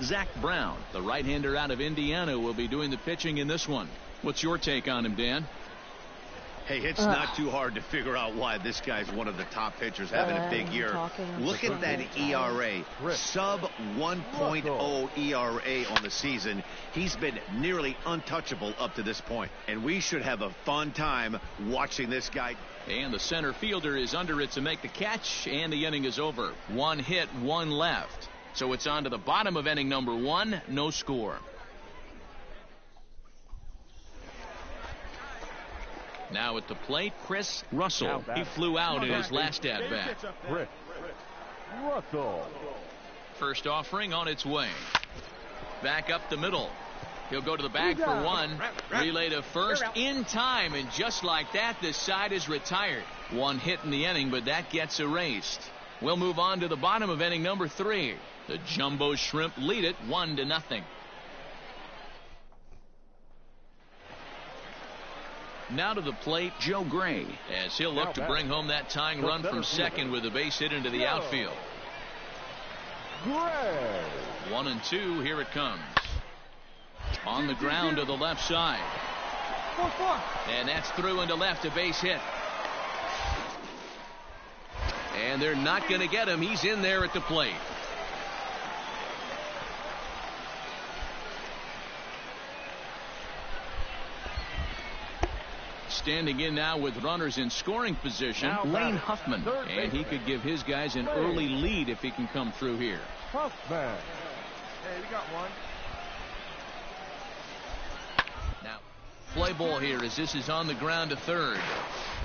Zach Brown, the right-hander out of Indiana, will be doing the pitching in this one. What's your take on him, Dan? Hey, it's not too hard to figure out why this guy's one of the top pitchers having a big year. Look at that ERA, sub 1.0 ERA on the season. He's been nearly untouchable up to this point, and we should have a fun time watching this guy. And the center fielder is under it to make the catch, and the inning is over. 1 hit, 1 left. So it's on to the bottom of inning number 1, no score. Now at the plate, Chris Russell. He flew out in his last at-bat. Chris Russell. First offering on its way. Back up the middle. He'll go to the bag for 1. Relay to first in time, and just like that, this side is retired. 1 hit in the inning, but that gets erased. We'll move on to the bottom of inning number 3. The Jumbo Shrimp lead it 1-0. Now to the plate, Joe Gray, as he'll look to bring home that tying run from second with a base hit into the outfield. Gray. 1-2, here it comes. On the ground to the left side. And that's through into left, a base hit. And they're not going to get him. He's in there at the plate. Standing in now with runners in scoring position, Lane Huffman. And he could give his guys an early lead if he can come through here. Huffman. Hey, we got one. Now, play ball here as this is on the ground to third.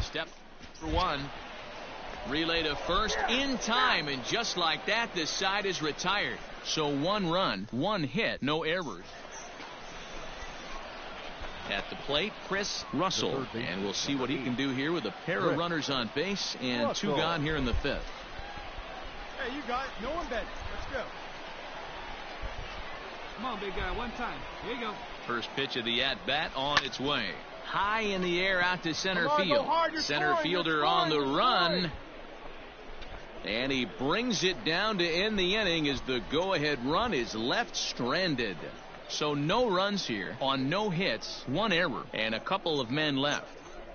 Step for 1. Relay to first in time, and just like that, this side is retired. So 1 run, 1 hit, no errors. At the plate, Chris Russell, and we'll see what he can do here with a pair of runners on base and 2 gone here in the 5th. Hey, you got it. No one better. Let's go. Come on, big guy. One time. Here you go. First pitch of the at-bat on its way. High in the air out to center field. Center fielder on the run. And he brings it down to end the inning as the go-ahead run is left stranded. So no runs here on no hits, 1 error, and a couple of men left.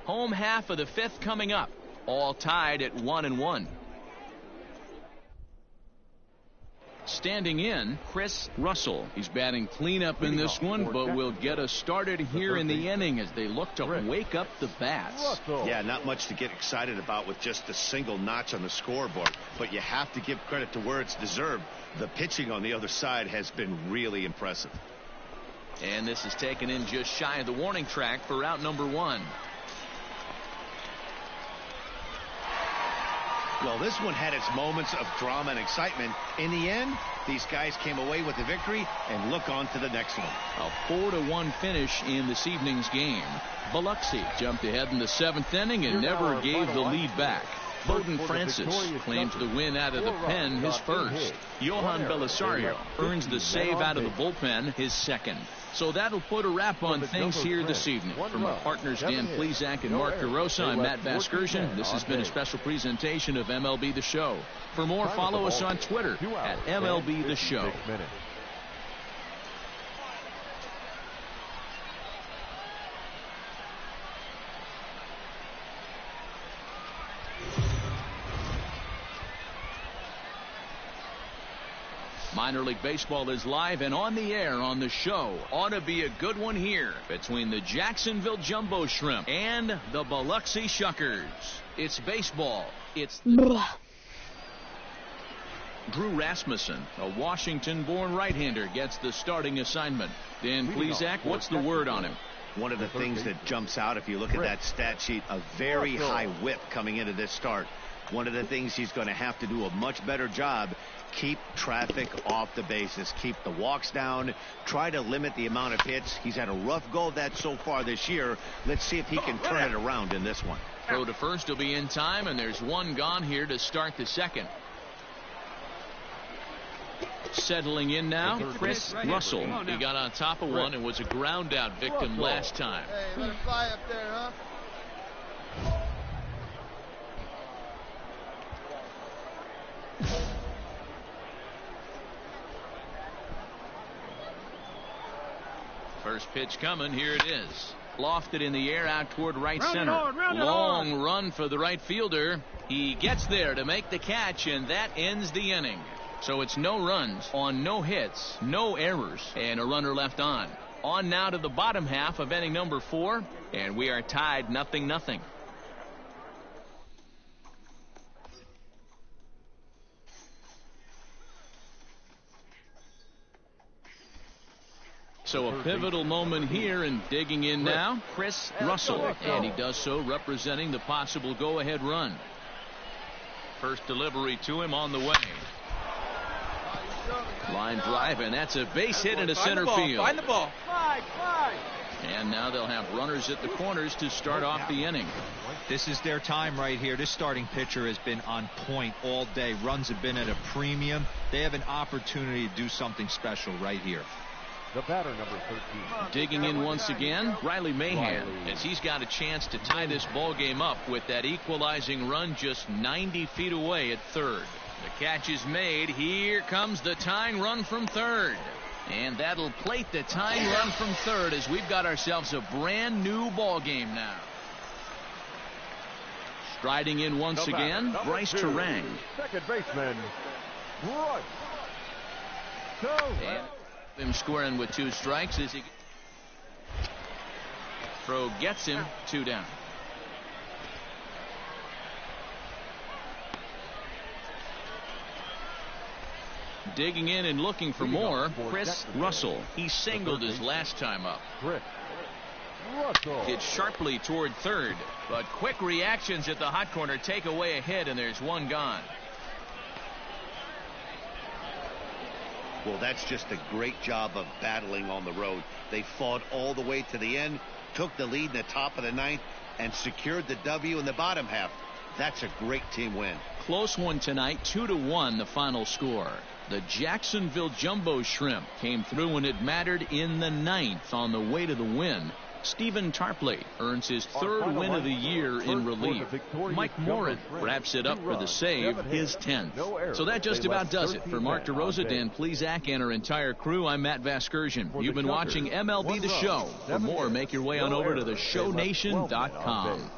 Home half of the 5th coming up. All tied at 1-1. Standing in, Chris Russell. He's batting cleanup in this one, but will get us started here in the inning as they look to wake up the bats. Yeah, not much to get excited about with just a single notch on the scoreboard, but you have to give credit to where it's deserved. The pitching on the other side has been really impressive. And this is taken in just shy of the warning track for out number 1. Well, this one had its moments of drama and excitement. In the end, these guys came away with the victory and look on to the next one. A 4-1 finish in this evening's game. Biloxi jumped ahead in the 7th inning and never gave the lead back. Bowden Francis claims the win out of the pen, his first. Johan Belisario earns the save out of the bullpen, his second. So that'll put a wrap on things here this evening. From our partners Dan Plesac and Mark DeRosa, I'm Matt Vasgersian. This has been a special presentation of MLB The Show. For more, follow us on Twitter at MLB The Show. Minor League Baseball is live and on the air on the show. Ought to be a good one here between the Jacksonville Jumbo Shrimp and the Biloxi Shuckers. It's baseball. It's Drew Rasmussen, a Washington-born right-hander, gets the starting assignment. Dan Plesac, what's the word on him? One of the things that jumps out if you look at that stat sheet, a very high whip coming into this start. One of the things he's going to have to do a much better job, keep traffic off the bases, keep the walks down, try to limit the amount of hits. He's had a rough go of that so far this year. Let's see if he can turn it around in this one. Throw to first will be in time, and there's 1 gone here to start the 2nd. Settling in now, Chris Russell. He got on top of one and was a ground out victim last time. Hey, let it fly up there, huh? First pitch coming. Here it is. Lofted in the air out toward right center. Long run for the right fielder. He gets there to make the catch, and that ends the inning. So it's no runs on no hits, no errors, and a runner left on. On now to the bottom half of inning number 4, and we are tied 0-0. So a pivotal moment here, and digging in now, Chris Russell. And he does so representing the possible go-ahead run. First delivery to him on the way. Line drive, and that's a base hit into center field. Find the ball. And now they'll have runners at the corners to start off the inning. This is their time right here. This starting pitcher has been on point all day. Runs have been at a premium. They have an opportunity to do something special right here. The batter, number 13. Digging in once again, Riley Mahan, as he's got a chance to tie this ball game up with that equalizing run just 90 feet away at third. The catch is made. Here comes the tying run from third. And that'll plate the tying run from third as we've got ourselves a brand new ball game now. Striding in once again, Bryce Turang. Second baseman, Bryce Turang. Him scoring with 2 strikes as he throw gets him 2 down. Digging in and looking for more, Chris Russell. He singled his last time up. Hit sharply toward third, but quick reactions at the hot corner take away a hit, and there's one gone. Well, that's just a great job of battling on the road. They fought all the way to the end, took the lead in the top of the ninth, and secured the W in the bottom half. That's a great team win. Close one tonight, 2-1 the final score. The Jacksonville Jumbo Shrimp came through when it mattered in the ninth on the way to the win. Stephen Tarpley earns his third win of the year in relief. Mike Morin wraps it up for the save, his 10th. So that just about does it. For Mark DeRosa, Dan Plesac, and our entire crew, I'm Matt Vasgersian. You've been watching MLB The Show. For more, make your way on over to theshownation.com.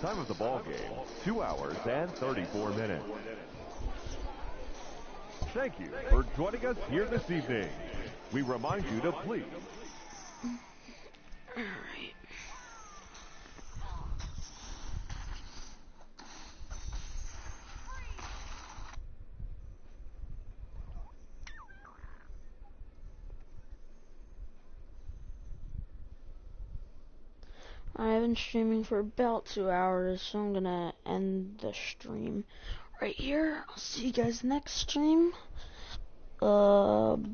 Time of the ball game, 2 hours and 34 minutes. Thank you for joining us here this evening. We remind you to please. All right. I've been streaming for about 2 hours, so I'm gonna end the stream right here. I'll see you guys next stream. Bye-bye.